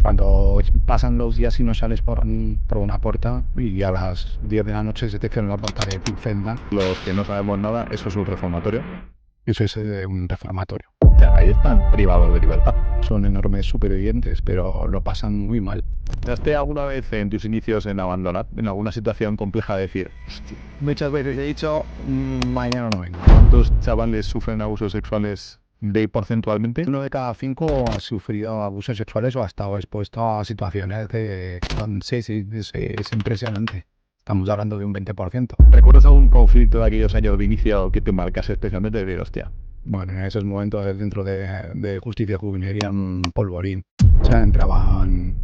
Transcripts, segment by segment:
Cuando pasan los días y no sales por una puerta y a las 10 de la noche se te cierra la puerta de tu celda, Los que no sabemos nada, eso es un reformatorio. eso es un reformatorio. O sea, ahí están privados de libertad. Son enormes supervivientes, pero lo pasan muy mal. ¿Pensaste alguna vez en tus inicios en abandonar, en alguna situación compleja, de decir, Muchas veces he dicho, mañana no vengo. cuántos chavales sufren abusos sexuales de porcentualmente? 1 de cada 5 ha sufrido abusos sexuales o ha estado expuesto a situaciones de... Sí, es impresionante. Estamos hablando de un 20%. ¿Recuerdas algún conflicto de aquellos años de inicio que te marcase especialmente de decir, hostia? Bueno, en esos momentos dentro de justicia juvenil eran polvorín. O sea, entraban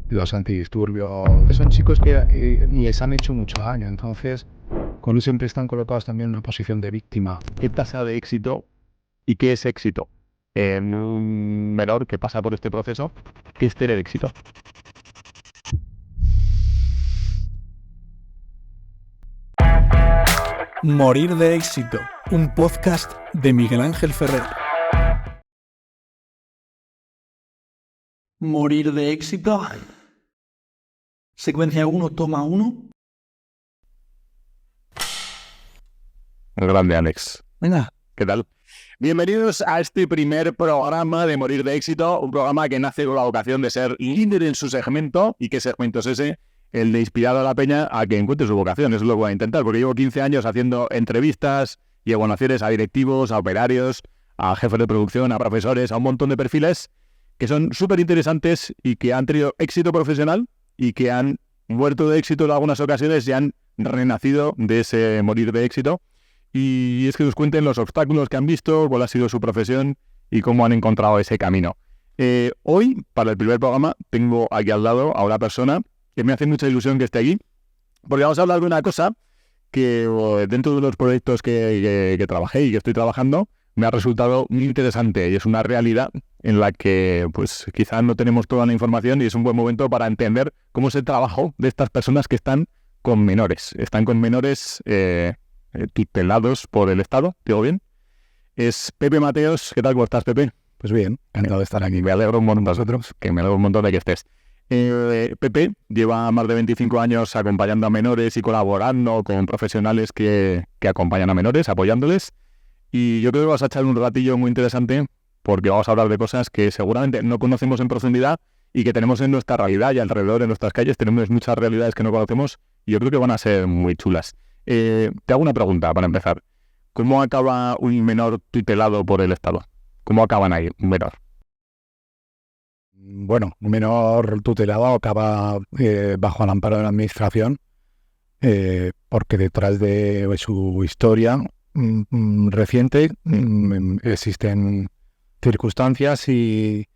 los antidisturbios. Son chicos que les han hecho mucho daño, entonces con siempre están colocados también en una posición de víctima. ¿Qué tasa de éxito y qué es éxito en un menor que pasa por este proceso? ¿Qué es tener éxito? Morir de éxito, un podcast de Miguel Ángel Ferrer. Morir de éxito. Secuencia 1, toma 1. El grande Alex. Venga. ¿Qué tal? Bienvenidos a este primer programa de Morir de Éxito, un programa que nace con la vocación de ser líder en su segmento. ¿Y qué segmento es ese? El de inspirar a la peña a que encuentre su vocación. Eso es lo que voy a intentar, porque llevo 15 años haciendo entrevistas y evaluaciones a directivos, a operarios, a jefes de producción, a profesores, a un montón de perfiles que son súper interesantes y que han tenido éxito profesional y que han muerto de éxito en algunas ocasiones y han renacido de ese morir de éxito. Y es que nos cuenten los obstáculos que han visto, cuál ha sido su profesión y cómo han encontrado ese camino. Hoy, para el primer programa, tengo aquí al lado a una persona que me hace mucha ilusión que esté aquí, porque vamos a hablar de una cosa que dentro de los proyectos que trabajé y que estoy trabajando, me ha resultado muy interesante y es una realidad en la que pues quizás no tenemos toda la información y es un buen momento para entender cómo es el trabajo de estas personas que están con menores. Están con menores tutelados por el Estado, ¿digo bien? Es Pepe Mateos. ¿Qué tal? ¿Cómo estás, Pepe? Pues bien, encantado de estar aquí. Me alegro un montón de vosotros, que me alegro un montón de que estés. Pepe lleva más de 25 años acompañando a menores y colaborando con profesionales que acompañan a menores, apoyándoles. Y yo creo que vas a echar un ratillo muy interesante porque vamos a hablar de cosas que seguramente no conocemos en profundidad y que tenemos en nuestra realidad y alrededor de nuestras calles tenemos muchas realidades que no conocemos y yo creo que van a ser muy chulas. Te hago una pregunta para empezar. ¿Cómo acaba un menor tutelado por el Estado? ¿Cómo acaban ahí un menor? Bueno, un menor tutelado acaba bajo el amparo de la administración porque detrás de su historia reciente existen circunstancias y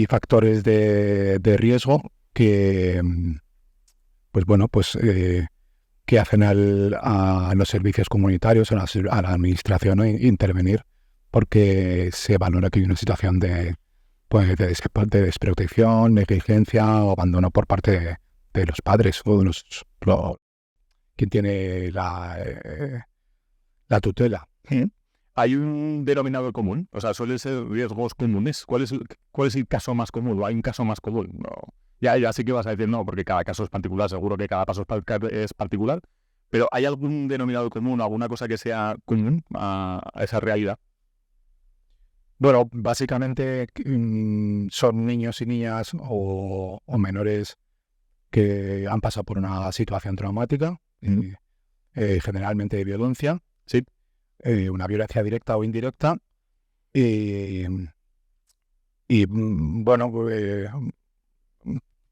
factores de riesgo que, que hacen a los servicios comunitarios, a la administración intervenir porque se valora que hay una situación de desprotección, negligencia o abandono por parte de los padres o de quien tiene la tutela. ¿Hay un denominador común? O sea, ¿suelen ser riesgos comunes? ¿Cuál es el caso más común? ¿O hay un caso más común? No. Ya sé que vas a decir no, porque cada caso es particular, seguro que cada caso es particular, pero ¿hay algún denominador común, alguna cosa que sea común a esa realidad? Bueno, básicamente son niños y niñas o menores que han pasado por una situación traumática, generalmente de violencia, sí, una violencia directa o indirecta,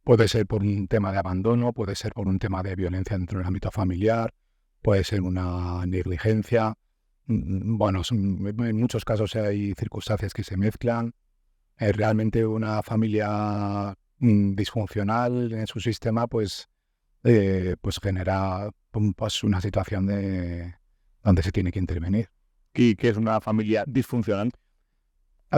puede ser por un tema de abandono, puede ser por un tema de violencia dentro del ámbito familiar, puede ser una negligencia. Bueno, en muchos casos hay circunstancias que se mezclan. Realmente una familia disfuncional en su sistema pues genera pues una situación donde se tiene que intervenir. ¿Y qué es una familia disfuncional?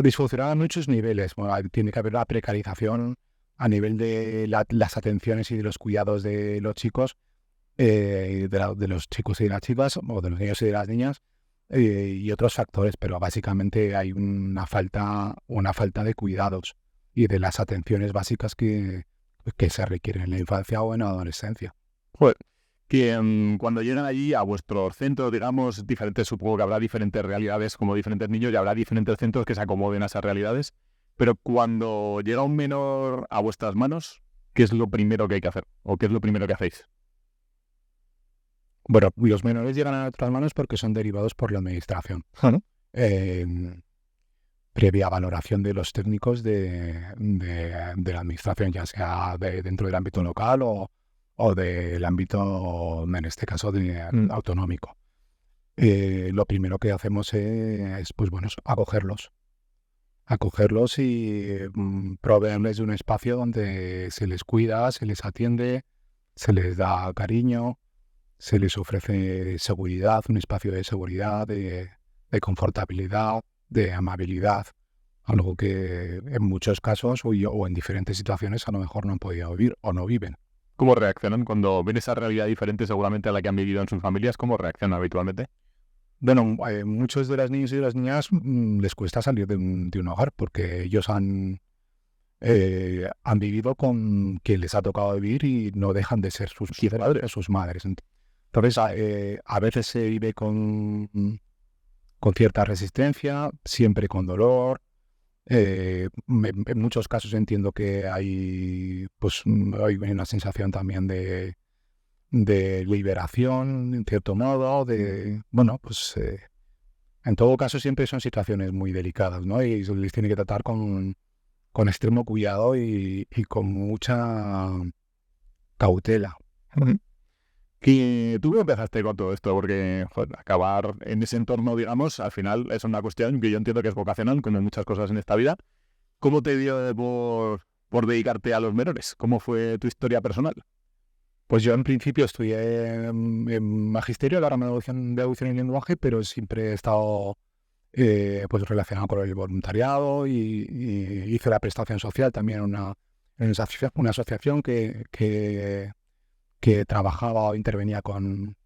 Disfuncional a muchos niveles. Bueno, tiene que haber una precarización a nivel de las atenciones y de los cuidados de los chicos, de los chicos y de las chicas, o de los niños y de las niñas, y otros factores, pero básicamente hay una falta de cuidados. y de las atenciones básicas que se requieren en la infancia o en la adolescencia. Joder, que cuando llegan allí a vuestros centros, digamos, diferentes, supongo que habrá diferentes realidades como diferentes niños y habrá diferentes centros que se acomoden a esas realidades, pero cuando llega un menor a vuestras manos, ¿qué es lo primero que hay que hacer? ¿O qué es lo primero que hacéis? Bueno, los menores llegan a nuestras manos porque son derivados por la administración. ¿No? Previa valoración de los técnicos de la administración, ya sea dentro del ámbito local o del ámbito, en este caso, autonómico. Lo primero que hacemos es pues bueno, acogerlos y proveerles de un espacio donde se les cuida, se les atiende, se les da cariño, se les ofrece seguridad, un espacio de seguridad, de confortabilidad, de amabilidad, algo que en muchos casos o en diferentes situaciones a lo mejor no han podido vivir o no viven. ¿Cómo reaccionan cuando ven esa realidad diferente seguramente a la que han vivido en sus familias? ¿Cómo reaccionan habitualmente? Bueno, muchos de los niños y de las niñas les cuesta salir de un hogar porque ellos han vivido con quien les ha tocado vivir y no dejan de ser sus padres o sus madres. Entonces, a veces se vive con cierta resistencia, siempre con dolor. En muchos casos entiendo que hay una sensación también de liberación, en cierto modo, en todo caso siempre son situaciones muy delicadas, ¿no? Y se les tiene que tratar con extremo cuidado y con mucha cautela. ¿Y tú empezaste con todo esto? Porque acabar en ese entorno, digamos, al final es una cuestión que yo entiendo que es vocacional, como en muchas cosas en esta vida. ¿Cómo te dio por dedicarte a los menores? ¿Cómo fue tu historia personal? Pues yo en principio estudié en magisterio, la rama de audición y lenguaje, pero siempre he estado relacionado con el voluntariado y hice la prestación social también en una asociación que trabajaba o intervenía con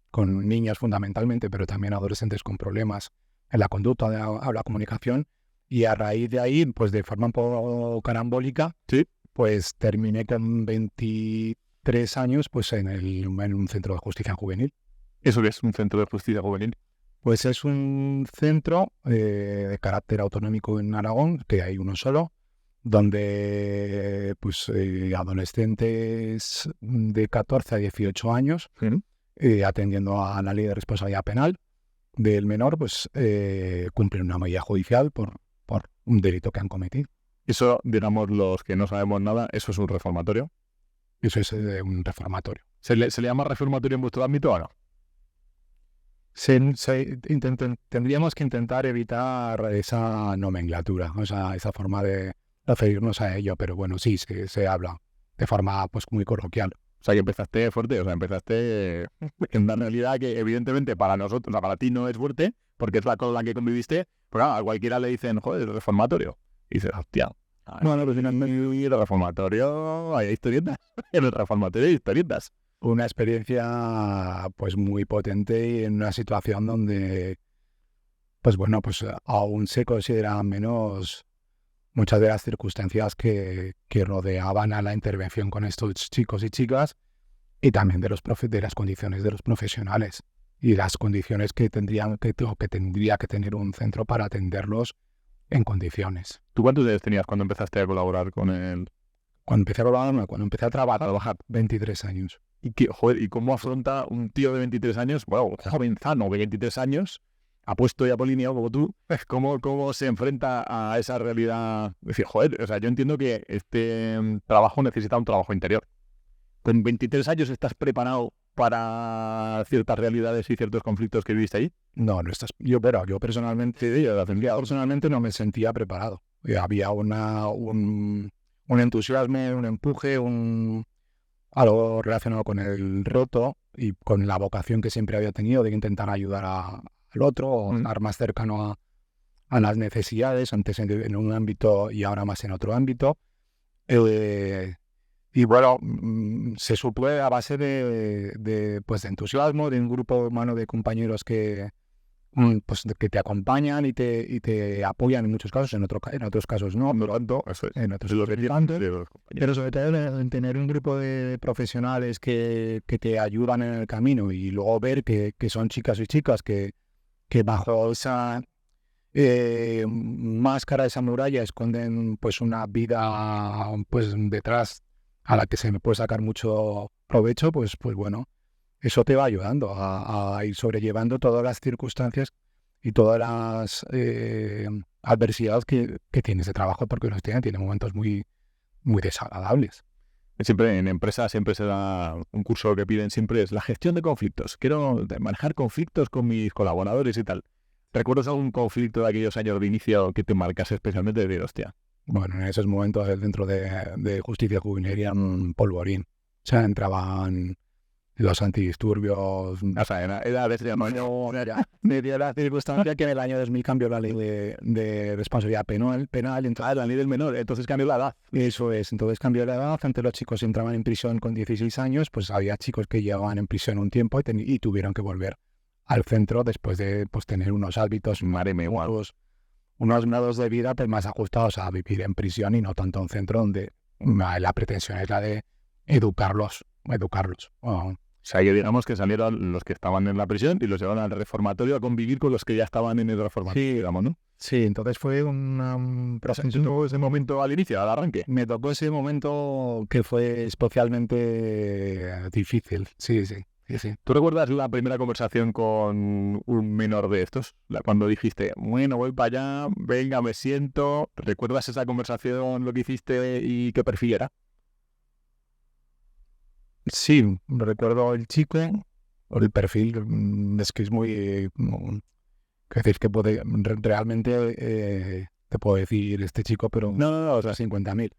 niños fundamentalmente, pero también adolescentes con problemas en la conducta de la comunicación. Y a raíz de ahí, pues de forma un poco carambólica, ¿Sí? Pues terminé con 23 años pues en un centro de justicia juvenil. ¿Eso qué es un centro de justicia juvenil? Pues es un centro de carácter autonómico en Aragón, que hay uno solo, donde adolescentes de 14 a 18 años, atendiendo a la ley de responsabilidad penal del menor, cumplen una medida judicial por un delito que han cometido. Eso, digamos, los que no sabemos nada, ¿eso es un reformatorio? Eso es un reformatorio. ¿Se le llama reformatorio en vuestro ámbito o no? Tendríamos que intentar evitar esa nomenclatura, o sea, esa forma de referirnos a ello, pero bueno, sí, se habla de forma muy coloquial. O sea, que empezaste fuerte, empezaste en una realidad que evidentemente para nosotros, para ti no es fuerte, porque es la con la que conviviste, pero a cualquiera le dicen, joder, el reformatorio. Y dices, hostia, bueno, pues en el reformatorio hay historietas, en el reformatorio hay historietas. Una experiencia muy potente y en una situación donde aún se consideran menos muchas de las circunstancias que rodeaban a la intervención con estos chicos y chicas, y también de las condiciones de los profesionales y las condiciones que tendría que tener un centro para atenderlos en condiciones. ¿Tú cuántos años tenías cuando empezaste a colaborar con él? Cuando empecé a trabajar, 23 años. ¿Y cómo afronta un tío de 23 años, bueno, jovenzano de 23 años, apuesto y apolíneo como tú, cómo se enfrenta a esa realidad? Es decir, yo entiendo que este trabajo necesita un trabajo interior. ¿Con 23 años estás preparado para ciertas realidades y ciertos conflictos que viviste ahí? No estás. Yo personalmente no me sentía preparado. Había un entusiasmo, un empuje, algo relacionado con el roto y con la vocación que siempre había tenido de intentar ayudar al otro o estar más cercano a las necesidades, antes en un ámbito y ahora más en otro ámbito. Y bueno, se suple a base de entusiasmo, de un grupo humano de compañeros que pues que te acompañan y te apoyan en muchos casos, en otros casos no, No tanto, eso es. en otros Es lo que tanto. de los compañeros. Pero sobre todo en tener un grupo de profesionales que te ayudan en el camino y luego ver que son chicas y chicas que bajo esa máscara, esa muralla, esconden pues una vida pues detrás a la que se me puede sacar mucho provecho, pues bueno, eso te va ayudando a ir sobrellevando todas las circunstancias y todas las adversidades que tiene ese trabajo, porque los tiene momentos muy, muy desagradables. Siempre en empresas siempre se da un curso que piden siempre es la gestión de conflictos. Quiero manejar conflictos con mis colaboradores y tal. ¿Recuerdas algún conflicto de aquellos años de inicio que te marcase especialmente de hostia? Bueno, en esos momentos dentro de justicia juvenil eran polvorín. O sea, entraban los antidisturbios. O sea, era desde Me dio la circunstancia que en el año 2000 cambió la ley de responsabilidad penal. Entonces, la ley del menor, entonces cambió la edad. eso es, entonces cambió la edad. Antes los chicos entraban en prisión con 16 años, pues había chicos que llevaban en prisión un tiempo y tuvieron que volver al centro después de pues, tener unos hábitos, unos grados de vida pues, más ajustados a vivir en prisión y no tanto en un centro donde la pretensión es la de educarlos. O sea, que digamos que salieron los que estaban en la prisión y los llevaron al reformatorio a convivir con los que ya estaban en el reformatorio, digamos, ¿no? Sí, entonces fue ¿Tuvo ese momento al inicio, al arranque? Me tocó ese momento que fue especialmente difícil, sí. ¿Tú recuerdas la primera conversación con un menor de estos? Cuando dijiste, bueno, voy para allá, venga, me siento. ¿Recuerdas esa conversación, lo que hiciste y qué perfil era? Sí, recuerdo el chico, el perfil, es que es muy... que puede realmente te puedo decir este chico, pero No, o sea, 50.000.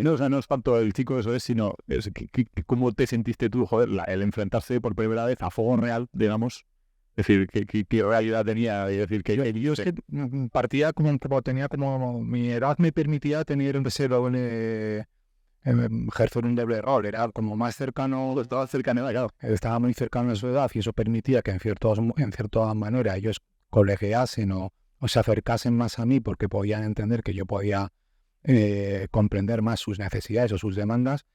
No, o sea, no es tanto el chico, eso es, sino cómo te sentiste tú, joder, el enfrentarse por primera vez a fuego real, digamos. Es decir, qué realidad tenía, es decir, que yo es que partía como tenía como mi edad me permitía tener un deseo ejercer un doble rol, era como más cercano, estaba muy cercano a su edad y eso permitía que en cierta manera ellos colegiasen o se acercasen más a mí porque podían entender que yo podía comprender más sus necesidades o sus demandas,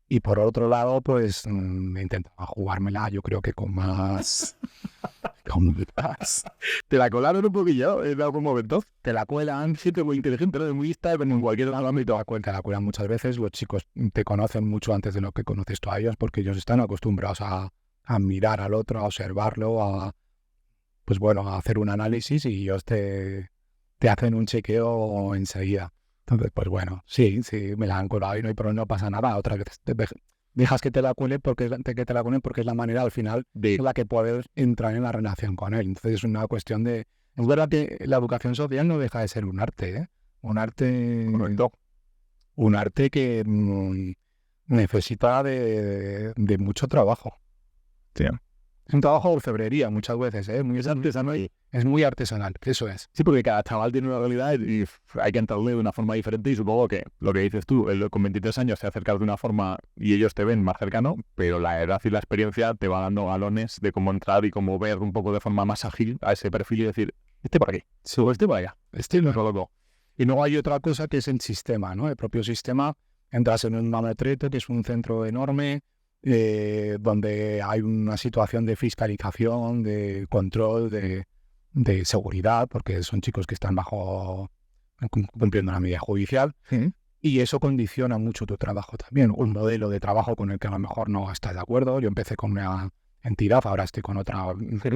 y por otro lado pues intentaba jugármela yo creo que con más ¿Te la colaron un poquillo en algún momento? Te la cuelan, Siempre muy inteligente, ¿no? Muy lista, en cualquier ámbito te la cuelan muchas veces. Los chicos te conocen mucho antes de lo que conoces tú a ellos porque ellos están acostumbrados a mirar al otro, a observarlo, a hacer un análisis y ellos te hacen un chequeo enseguida. Entonces, pues bueno, sí, me la han colado y no pasa nada. Otras veces dejas que te la cuelen porque es la manera al final de la que puedes entrar en la relación con él. Entonces es una cuestión de... Es verdad que la educación social no deja de ser un arte, ¿eh? Un arte que necesita de mucho trabajo. Sí. Es un trabajo de orfebrería muchas veces, ¿eh? Es artesanal. Es muy artesanal, eso es. Sí, porque cada chaval tiene una realidad y hay que entrarle de una forma diferente y supongo que lo que dices tú, con 23 años te acercas de una forma y ellos te ven más cercano, pero la edad y la experiencia te va dando galones de cómo entrar y cómo ver un poco de forma más ágil a ese perfil y decir, este por aquí, o este por allá, este no es lo loco. Y luego hay otra cosa que es el sistema, ¿no? El propio sistema, entras en un mamotreto, que es un centro enorme, donde hay una situación de fiscalización, de control, de seguridad, porque son chicos que están cumpliendo una medida judicial, y eso condiciona mucho tu trabajo también. Un modelo de trabajo con el que a lo mejor no estás de acuerdo. Yo empecé con una entidad, ahora estoy con otra,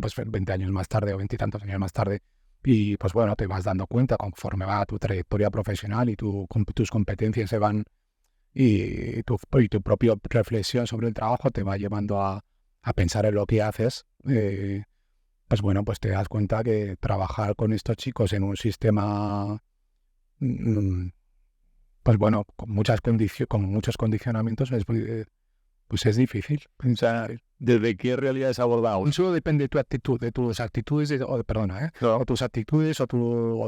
pues 20 años más tarde o 20 y tantos años más tarde, y pues bueno, te vas dando cuenta conforme va tu trayectoria profesional y tus competencias se van y tu propia reflexión sobre el trabajo te va llevando a pensar en lo que haces. Pues bueno, pues te das cuenta que trabajar con estos chicos en un sistema, pues bueno, con muchos condicionamientos, pues es difícil. O sea, ¿desde qué realidad es abordado? Eso depende de tu actitud, de tus actitudes, o tus actitudes o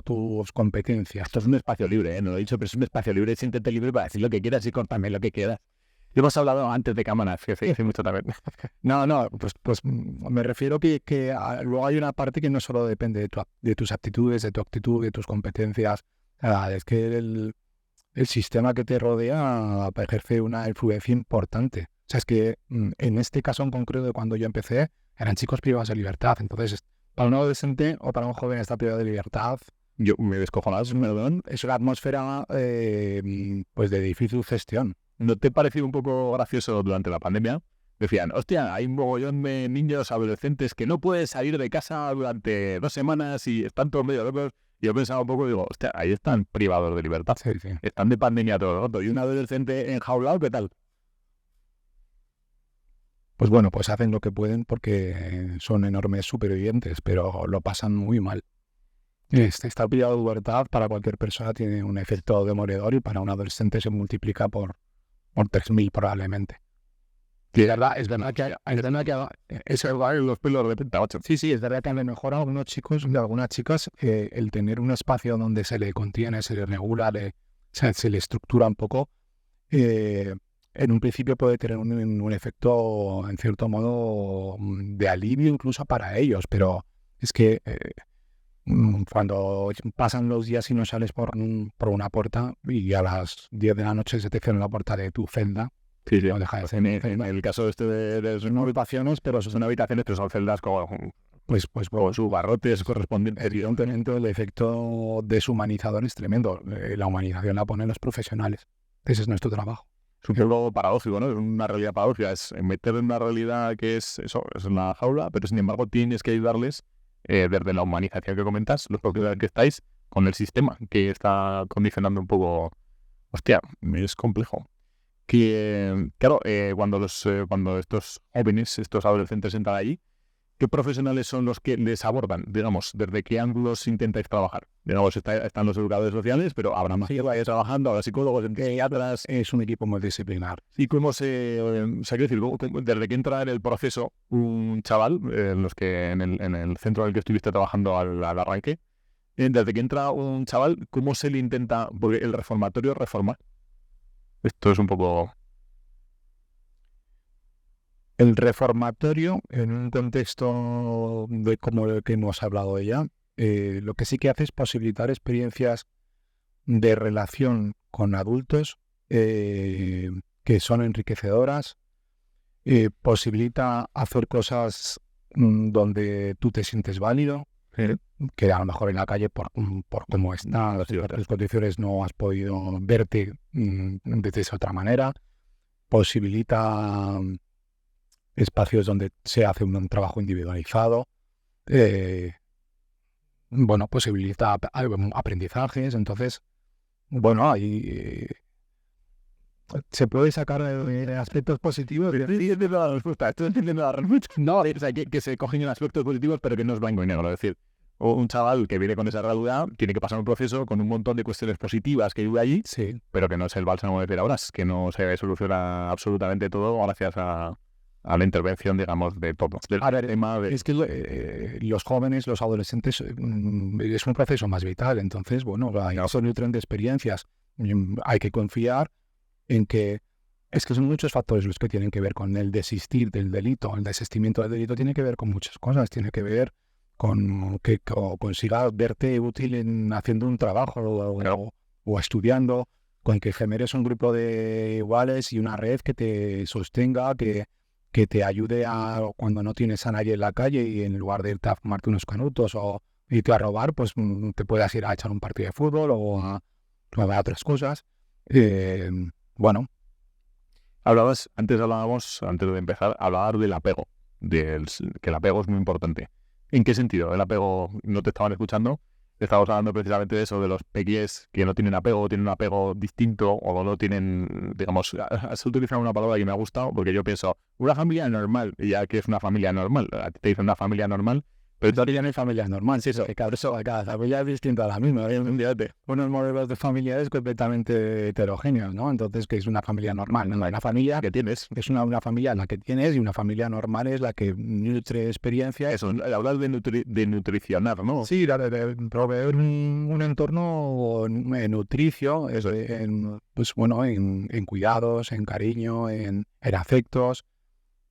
tus competencias. Esto es un espacio libre, no lo he dicho, pero es un espacio libre, siéntete libre para decir lo que quieras y cortarme lo que quieras. Hemos hablado antes de cámaras, que se dice mucho también. No, pues me refiero que luego hay una parte que no solo depende de tus aptitudes, de tu actitud, de tus competencias. Es que el sistema que te rodea ejerce una influencia importante. O sea, es que en este caso en concreto de cuando yo empecé, eran chicos privados de libertad. Entonces, para un adolescente o para un joven estar privado de libertad, Yo me descojonaba, perdón. es una atmósfera pues de difícil gestión. ¿No te pareció un poco gracioso durante la pandemia? Decían, hostia, hay un mogollón de niños adolescentes que no pueden salir de casa durante 2 semanas y están todos medio locos. Y yo pensaba un poco, digo, hostia, ahí están privados de libertad. Sí. Están de pandemia todo el rato. ¿Y un adolescente enjaulado, qué tal? Pues bueno, pues hacen lo que pueden porque son enormes supervivientes, pero lo pasan muy mal. Estar privado de libertad para cualquier persona tiene un efecto demoledor y para un adolescente se multiplica por 3.000 probablemente. Sí, es verdad que es verdad los pelos de repente, macho. Sí, es verdad que a lo mejor a algunos chicos y a algunas chicas el tener un espacio donde se le contiene, se le regula, se le estructura un poco, en un principio puede tener un efecto, en cierto modo, de alivio incluso para ellos, pero es que cuando pasan los días y no sales por una puerta y a las 10 de la noche se te cierra la puerta de tu celda, Sí. no deja de ser. En el caso este de son habitaciones, pero son habitaciones, pero son celdas con sus barrotes correspondientes. Evidentemente el efecto deshumanizador es tremendo. La humanización la ponen los profesionales. Ese es nuestro trabajo. Es un poco paradójico, ¿no? Es una realidad paradójica. Es meter en una realidad que es eso, es una jaula, pero sin embargo tienes que ayudarles desde la humanización que comentas, los profesionales que estáis, con el sistema que está condicionando un poco. Hostia, es complejo. Que, claro, cuando estos jóvenes, estos adolescentes entran allí, ¿qué profesionales son los que les abordan? Digamos, ¿desde qué ángulos intentáis trabajar? Digamos, están los educadores sociales, pero habrá más que vaya trabajando, habrá psicólogos, psiquiatras. Es un equipo multidisciplinar. ¿Y cómo quiero decir, desde que entra en el proceso un chaval, en el centro en el que estuviste trabajando al arranque, desde que entra un chaval, ¿cómo se le intenta? Porque el reformatorio reforma. Esto es un poco... El reformatorio, en un contexto como el que hemos hablado ya, lo que sí que hace es posibilitar experiencias de relación con adultos que son enriquecedoras, posibilita hacer cosas donde tú te sientes válido, que a lo mejor en la calle por cómo están las condiciones no has podido verte de esa otra manera, posibilita espacios donde se hace un trabajo individualizado, posibilita aprendizajes. Entonces, ahí se puede sacar aspectos positivos. Estoy entendiendo la respuesta, estoy entendiendo la respuesta. No, o sea, que se cogen aspectos positivos, pero que no es blanco y negro. Es decir, un chaval que viene con esa realidad tiene que pasar un proceso con un montón de cuestiones positivas que vive allí, sí, pero que no es el bálsamo de tirahoras, que no se soluciona absolutamente todo gracias a la intervención, digamos, de todo. Es que los jóvenes, los adolescentes, es un proceso más vital. Entonces, son nutren de experiencias. Hay que confiar en que es que son muchos factores los que tienen que ver con el desistir del delito. El desistimiento del delito tiene que ver con muchas cosas. Tiene que ver con que consigas verte útil haciendo un trabajo o estudiando, con que generes un grupo de iguales y una red que te sostenga, que te ayude cuando no tienes a nadie en la calle y en lugar de irte a fumarte unos canutos o irte a robar, pues te puedas ir a echar un partido de fútbol o a otras cosas. Antes de empezar, hablabas del apego, que el apego es muy importante. ¿En qué sentido? El apego, no te estaban escuchando, estábamos hablando precisamente de eso, de los pequeños que no tienen apego, tienen un apego distinto o no tienen, digamos, has utilizado una palabra que me ha gustado porque yo pienso, una familia normal, ya que es una familia normal, a ti te dicen una familia normal, Pero todavía no hay familia normal. Sí, eso. Que cada familia es distinta a la misma. Hay unos modelos de familiares completamente heterogéneos, ¿no? Entonces, ¿qué es una familia normal? No, una familia que tienes. es una familia la que tienes, y una familia normal es la que nutre experiencia. Eso, hablar de nutricionar, ¿no? Sí, de proveer un entorno nutricio, pues bueno, en cuidados, en cariño, en afectos,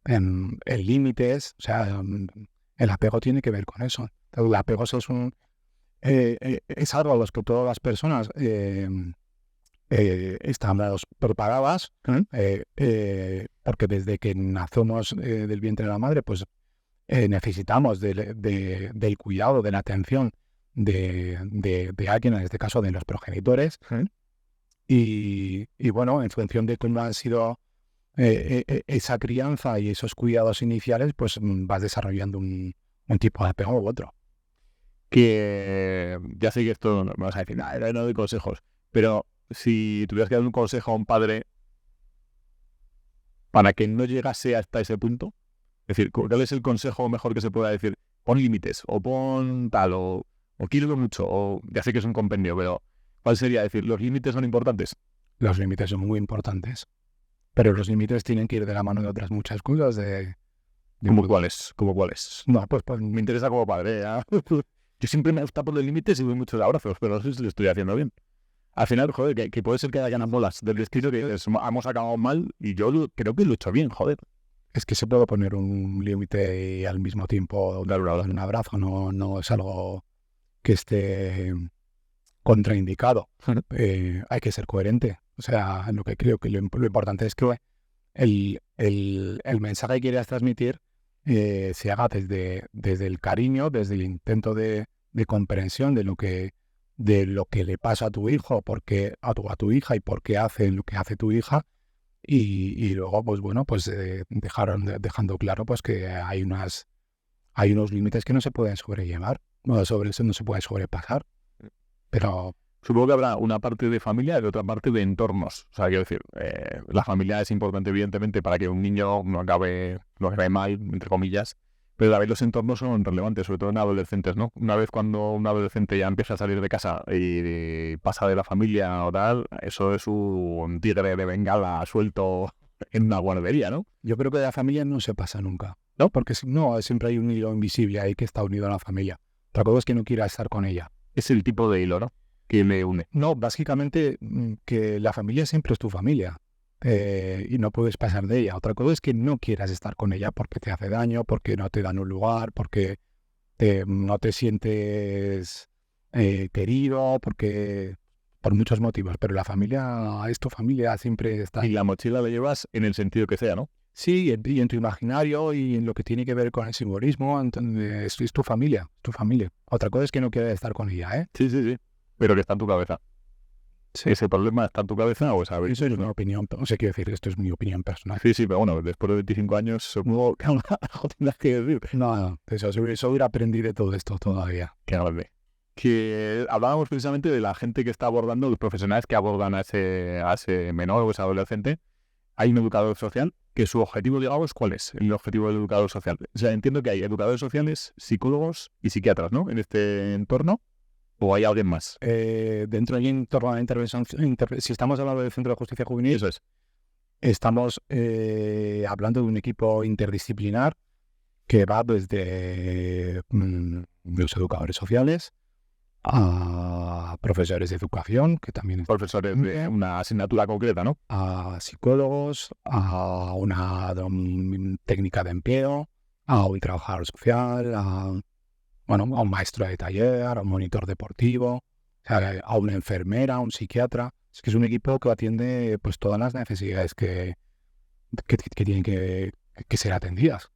en límites. O sea, el apego tiene que ver con eso. El apego es algo a los que todas las personas están preparadas, porque desde que nacemos del vientre de la madre, pues necesitamos del cuidado, de la atención de alguien, en este caso de los progenitores. Y bueno, en función de cómo han sido esa crianza y esos cuidados iniciales, pues vas desarrollando un tipo de apego u otro. Que ya sé que esto me vas a decir, no doy consejos, pero si tuvieras que dar un consejo a un padre para que no llegase hasta ese punto, es decir, ¿cuál es el consejo mejor que se pueda decir? Pon límites, o pon tal, o quiero mucho, o ya sé que es un compendio, pero ¿cuál sería decir, los límites son importantes? Los límites son muy importantes, pero los límites tienen que ir de la mano de otras muchas cosas. ¿Cómo cuáles? No, pues Me interesa como padre. Yo siempre me gusta por los límites y doy muchos abrazos, pero no sé si lo estoy haciendo bien. Al final, joder, que puede ser que haya ganas bolas del destino que hemos acabado mal y yo creo que lo he hecho bien, joder. Es que se puede poner un límite y al mismo tiempo dar un abrazo. No es algo que esté contraindicado. Hay que ser coherente. O sea, lo que creo que lo importante es que el mensaje que quieras transmitir se haga desde el cariño, desde el intento de comprensión de lo que le pasa a tu hijo, porque a tu hija, y por qué hace lo que hace tu hija. Y luego, pues bueno, pues dejando claro pues que hay unos límites que no se pueden sobrellevar. Sobre eso no se puede sobrepasar. Pero supongo que habrá una parte de familia y otra parte de entornos. O sea, quiero decir, la familia es importante, evidentemente, para que un niño no acabe mal, entre comillas, pero a veces los entornos son relevantes, sobre todo en adolescentes, ¿no? Una vez cuando un adolescente ya empieza a salir de casa y pasa de la familia o tal, eso es un tigre de bengala suelto en una guardería, ¿no? Yo creo que de la familia no se pasa nunca, ¿no? Porque siempre hay un hilo invisible ahí que está unido a la familia. Otra cosa es que no quiera estar con ella. Es el tipo de hilo, ¿no?, que me une. No, básicamente que la familia siempre es tu familia. Y no puedes pasar de ella. Otra cosa es que no quieras estar con ella porque te hace daño, porque no te dan un lugar, porque no te sientes querido, por muchos motivos. Pero la familia es tu familia, siempre está. Y la mochila la llevas en el sentido que sea, ¿no? Sí, y en tu imaginario y en lo que tiene que ver con el simbolismo. Entonces, es tu familia, Otra cosa es que no quieras estar con ella, ¿eh? Sí. Pero que está en tu cabeza. Sí. ¿Ese problema está en tu cabeza o sabes? Eso es una opinión, o sea, quiero decir, esto es mi opinión personal. Sí, pero bueno, después de 25 años supongo que algo tendrás que decir. No, eso hubiera aprendido de todo esto todavía. Qué grande. Que hablábamos precisamente de la gente que está abordando, los profesionales que abordan a ese menor o ese adolescente. Hay un educador social que su objetivo, digamos, ¿cuál es el objetivo del educador social? O sea, entiendo que hay educadores sociales, psicólogos y psiquiatras, ¿no?, en este entorno. ¿O hay alguien más? Dentro del entorno de la intervención, si estamos hablando del Centro de Justicia Juvenil, Eso es. Estamos hablando de un equipo interdisciplinar que va desde los educadores sociales a profesores de educación, que también Profesores de una asignatura concreta, ¿no? A psicólogos, a una técnica de empleo, a un trabajador social, a un maestro de taller, a un monitor deportivo, a una enfermera, a un psiquiatra. Es que es un equipo que atiende pues todas las necesidades que tienen que ser atendidas.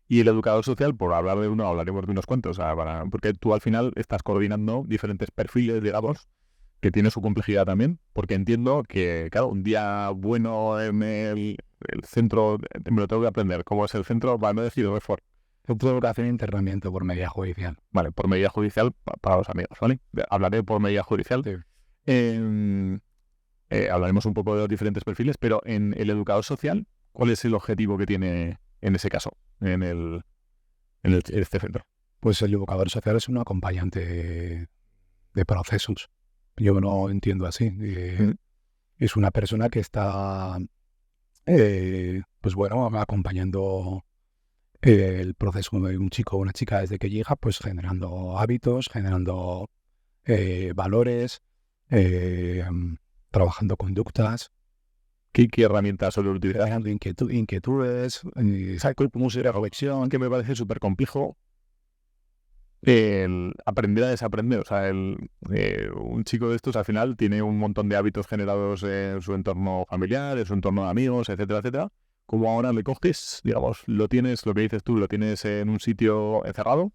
Y el educador social, por hablar de uno, hablaremos de unos cuantos, porque tú al final estás coordinando diferentes perfiles, digamos, que tiene su complejidad también, porque entiendo que, claro, un día bueno en el centro, me lo tengo que aprender, ¿cómo es el centro? Vale, me he decidido mejor. Centro de Educación e Internamiento por medida judicial. Vale, por medida judicial para los amigos, ¿vale? Hablaré por medida judicial. Sí. Hablaremos un poco de los diferentes perfiles, pero en el educador social, ¿cuál es el objetivo que tiene en ese caso, en este centro? Pues el educador social es un acompañante de procesos. Yo lo entiendo así. Es una persona que está, pues bueno, acompañando el proceso de un chico o una chica desde que llega, pues generando hábitos, generando valores, trabajando conductas, ¿Qué herramientas suele utilizar? generando inquietudes, Como sería reflexión, que me parece súper complejo. El aprender a desaprender. O sea, un chico de estos al final tiene un montón de hábitos generados en su entorno familiar, en su entorno de amigos, etcétera, etcétera. Como ahora le coges, digamos, lo tienes, lo que dices tú, lo tienes en un sitio encerrado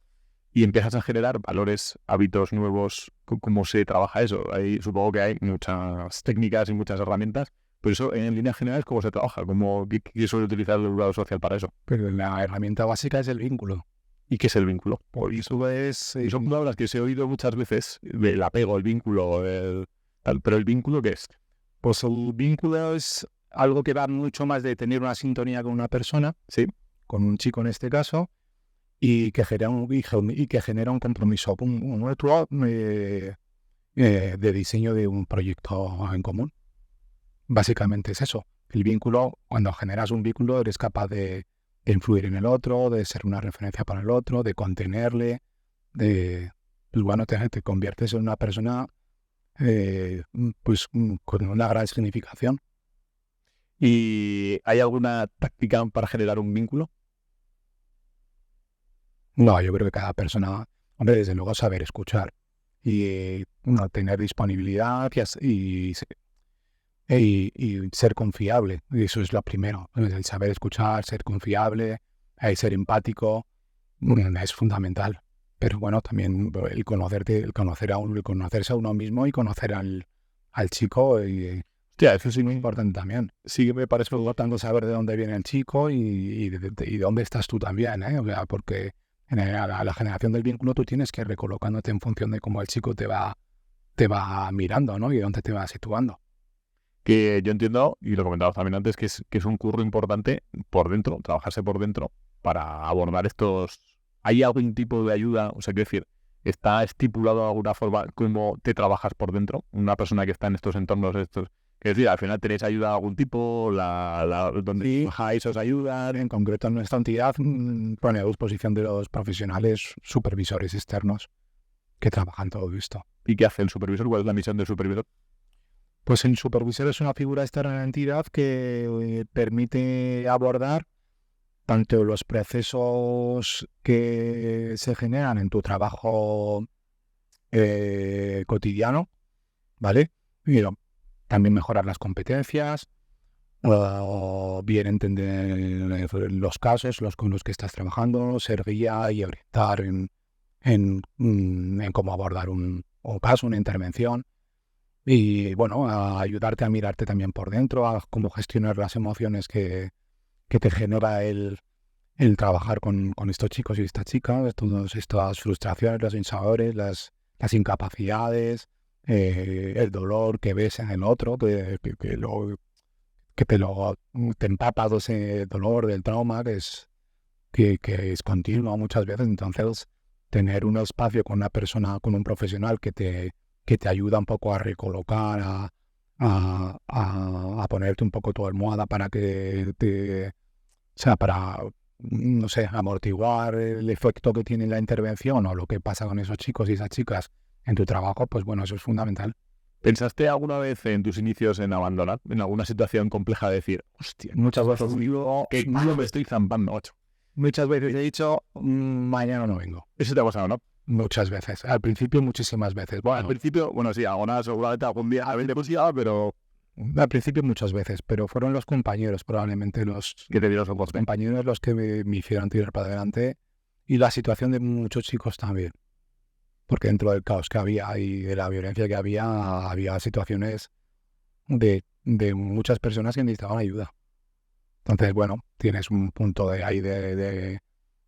y empiezas a generar valores, hábitos nuevos. ¿Cómo se trabaja eso? Supongo que hay muchas técnicas y muchas herramientas, pero eso en líneas generales, ¿cómo se trabaja? ¿Qué suele utilizar el educador social para eso? pero la herramienta básica es el vínculo. ¿Y qué es el vínculo? Y eso es... Y son palabras que se he oído muchas veces, el apego, el vínculo, tal, pero ¿el vínculo qué es? Pues el vínculo es algo que va mucho más de tener una sintonía con una persona, Sí. con un chico en este caso, y que genera un compromiso mutuo de diseño de un proyecto en común. Básicamente es eso. El vínculo, cuando generas un vínculo, eres capaz de influir en el otro, de ser una referencia para el otro, de contenerle, pues bueno, te conviertes en una persona pues con una gran significación. ¿Y hay alguna táctica para generar un vínculo? No, yo creo que cada persona, hombre, desde luego saber escuchar y tener disponibilidad y ser confiable. Y eso es lo primero. El saber escuchar, ser confiable, ser empático, es fundamental. Pero bueno, también el conocerse a uno mismo y conocer al chico. Hostia, eso sí, Es muy importante también. sí que me parece Por lo tanto, saber de dónde viene el chico y de dónde estás tú también, ¿eh? O sea, porque a la generación del vínculo tú tienes que ir recolocándote en función de cómo el chico te va mirando, ¿no? Y dónde te va situando. que yo entiendo, y lo comentabas también antes, que es un curro importante por dentro, trabajarse por dentro para abordar estos... ¿Hay algún tipo de ayuda? O sea, quiero decir, ¿está estipulado de alguna forma cómo te trabajas por dentro? Una persona que está en estos entornos, quiero decir, al final tenéis ayuda de algún tipo, donde Sí, trabajáis os ayudan. en concreto en nuestra entidad pone a disposición de los profesionales supervisores externos que trabajan todo esto. ¿Y qué hace el supervisor? ¿Cuál es la misión del supervisor? Pues el supervisor es una figura externa en la entidad que permite abordar tanto los procesos que se generan en tu trabajo cotidiano, ¿vale? Y también mejorar las competencias, o bien entender los casos con los que estás trabajando, ser guía y orientar en cómo abordar un caso, una intervención. Y bueno, a ayudarte a mirarte también por dentro, a cómo gestionar las emociones que te genera el trabajar con estos chicos y estas chicas, todas estas frustraciones, los insabores, las incapacidades, el dolor que ves en el otro, que te empapa de ese dolor del trauma que es continuo muchas veces. Entonces, tener un espacio con una persona, con un profesional que te ayuda un poco a recolocar, a ponerte un poco tu almohada para o sea, para, no sé, amortiguar el efecto que tiene la intervención o lo que pasa con esos chicos y esas chicas en tu trabajo, pues bueno, eso es fundamental. ¿Pensaste alguna vez en tus inicios en abandonar, en alguna situación compleja, de decir, hostia, Muchas veces digo, qué culo me estoy zampando, macho? muchas veces he dicho, mañana no vengo. Eso te ha pasado, ¿no? Muchas veces. Al principio, muchísimas veces. Bueno, al Bueno, principio, bueno, sí, ahora seguramente algún día te posibilidad, pero al principio muchas veces, pero fueron los compañeros probablemente los que te dieron soporte. compañeros los que me hicieron tirar para adelante y la situación de muchos chicos también. Porque dentro del caos que había y de la violencia que había situaciones de muchas personas que necesitaban ayuda. Entonces, bueno, tienes un punto de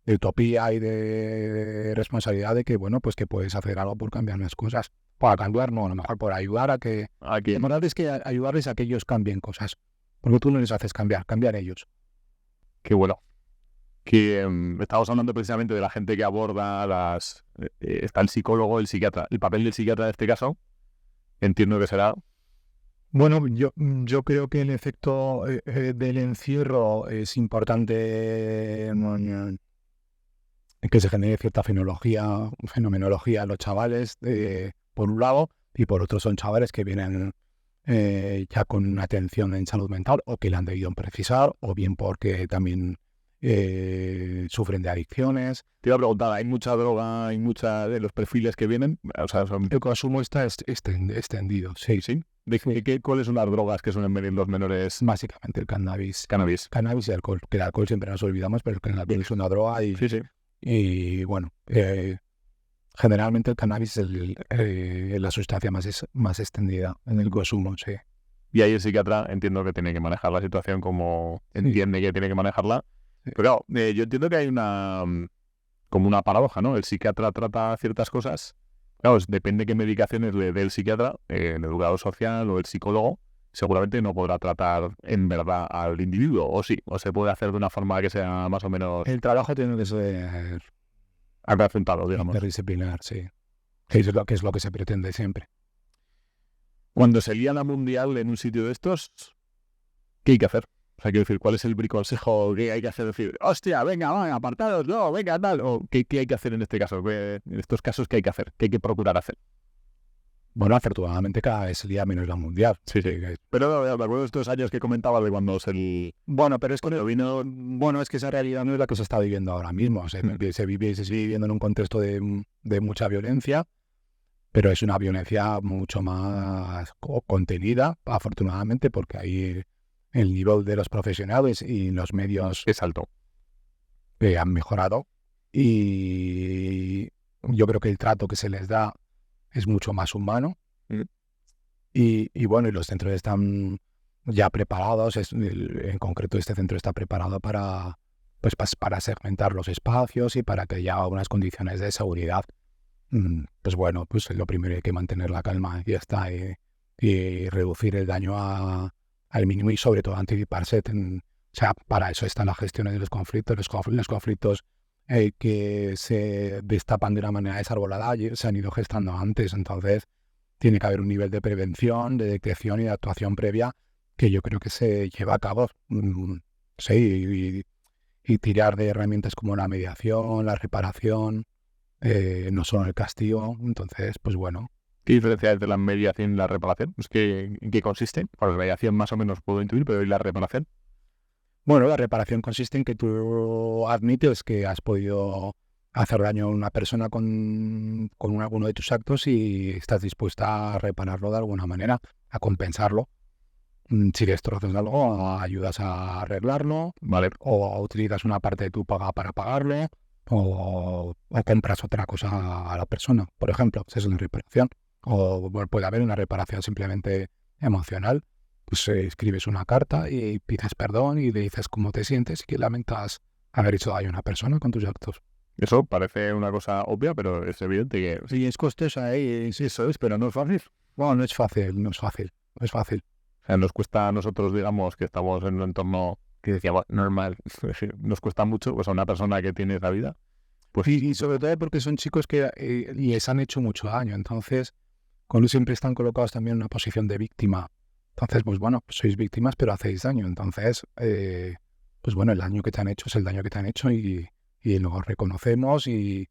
utopía y de responsabilidad de que, bueno, pues que puedes hacer algo por cambiar las cosas. Para cambiar, no, a lo mejor por ayudar a que... Aquí. Lo importante es que ayudarles a que ellos cambien cosas. Porque tú no les haces cambiar, cambian ellos. Qué bueno. que estábamos hablando precisamente de la gente que aborda está el psicólogo, el psiquiatra. El papel del psiquiatra en este caso, entiendo que será... Bueno, yo creo que el efecto del encierro es importante que se genere cierta fenomenología en los chavales, por un lado, y por otro son chavales que vienen ya con una atención en salud mental o que la han debido precisar, o bien porque también sufren de adicciones. Te iba a preguntar, ¿hay mucha droga, hay mucha de los perfiles que vienen? O sea, El consumo está extendido, sí. ¿Sí? ¿Cuáles son las drogas que suelen venir los menores? Básicamente el cannabis. Cannabis. Cannabis y alcohol, que el alcohol siempre nos olvidamos, pero el cannabis es una droga y... Sí. Y bueno, generalmente el cannabis es la sustancia más extendida en el consumo, sí. Y ahí el psiquiatra entiendo que tiene que manejar la situación como entiende que tiene que manejarla. Sí. Pero claro, yo entiendo que hay como una paradoja, ¿no? El psiquiatra trata ciertas cosas. Claro, depende qué medicaciones le dé el psiquiatra, el educador social o el psicólogo, seguramente no podrá tratar en verdad al individuo, o sí, o se puede hacer de una forma que sea más o menos... El trabajo tiene que ser acrecentado, digamos. Interdisciplinar, sí. Que es lo que se pretende siempre. Cuando se lía la mundial en un sitio de estos, ¿qué hay que hacer? O sea, quiero decir, ¿cuál es el briconsejo que hay que hacer? Decir, hostia, venga, apartados, no, venga, tal. O ¿qué hay que hacer en este caso? En estos casos, ¿qué hay que hacer? ¿Qué hay que procurar hacer? Bueno, afortunadamente cada vez se lía menos la mundial. Sí. Pero me acuerdo de estos años que comentaba de cuando Bueno, pero es que es que esa realidad no es la que se está viviendo ahora mismo. O sea, se sigue viviendo en un contexto de mucha violencia, pero es una violencia mucho más contenida, afortunadamente, porque ahí el nivel de los profesionales y los medios es alto. Han mejorado, y yo creo que el trato que se les da es mucho más humano. Y bueno, y los centros están ya preparados, en concreto este centro está preparado para segmentar los espacios y para que haya unas condiciones de seguridad. Pues bueno, pues lo primero hay que mantener la calma y ya está, y reducir el daño al mínimo, y sobre todo anticiparse. O sea, para eso está la gestión de los conflictos. Los conflictos que se destapan de una manera desarbolada se han ido gestando antes, entonces tiene que haber un nivel de prevención, de detección y de actuación previa que yo creo que se lleva a cabo. Sí, y tirar de herramientas como la mediación, la reparación, no solo el castigo. Entonces, pues bueno. ¿Qué diferencia hay entre la mediación y la reparación? ¿En qué consiste? Pues la mediación más o menos puedo intuir, pero ¿y la reparación? Bueno, la reparación consiste en que tú admites que has podido hacer daño a una persona con alguno de tus actos y estás dispuesta a repararlo de alguna manera, a compensarlo. Si destrozas algo, ayudas a arreglarlo, vale, o utilizas una parte de tu paga para pagarle, o compras otra cosa a la persona, por ejemplo. Esa es una reparación. O puede haber una reparación simplemente emocional. Pues escribes una carta y pides perdón y le dices cómo te sientes y que lamentas haber hecho daño a una persona con tus actos. Eso parece una cosa obvia, pero es evidente que... Sí, es costosa, sí, eso es, pero no es fácil. Bueno, no es fácil. O sea, nos cuesta a nosotros, digamos, que estamos en un entorno que decíamos normal, nos cuesta mucho, pues a una persona que tiene esa vida. Pues... Y sobre todo porque son chicos que les han hecho mucho daño, entonces cuando siempre están colocados también en una posición de víctima. Entonces, pues bueno, sois víctimas, pero hacéis daño. Entonces, pues bueno, el daño que te han hecho es el daño que te han hecho, y lo reconocemos y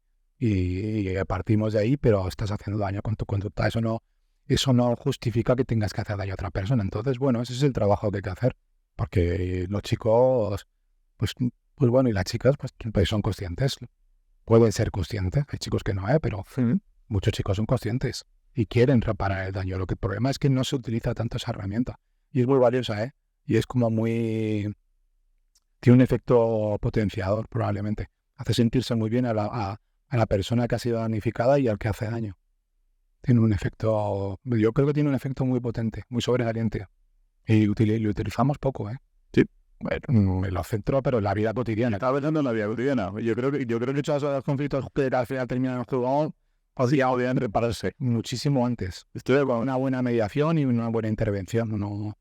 partimos de ahí, pero estás haciendo daño con tu conducta. Eso no justifica que tengas que hacer daño a otra persona. Entonces, bueno, ese es el trabajo que hay que hacer, porque los chicos, pues bueno, y las chicas, pues son conscientes. Pueden ser conscientes. Hay chicos que no, pero muchos chicos son conscientes y quieren reparar el daño. El problema es que no se utiliza tanto esa herramienta. Y es muy valiosa, y es como tiene un efecto potenciador, probablemente. Hace sentirse muy bien a la persona que ha sido damnificada y al que hace daño. Tiene un efecto, yo creo que tiene un efecto muy potente, muy sobresaliente. Y lo utilizamos poco, Sí. Bueno, en los centros, pero en la vida cotidiana. Estaba pensando en la vida cotidiana. Yo creo que todos los conflictos que al final terminan en juzgado podrían repararse muchísimo antes. Estoy con una buena mediación y una buena intervención. No.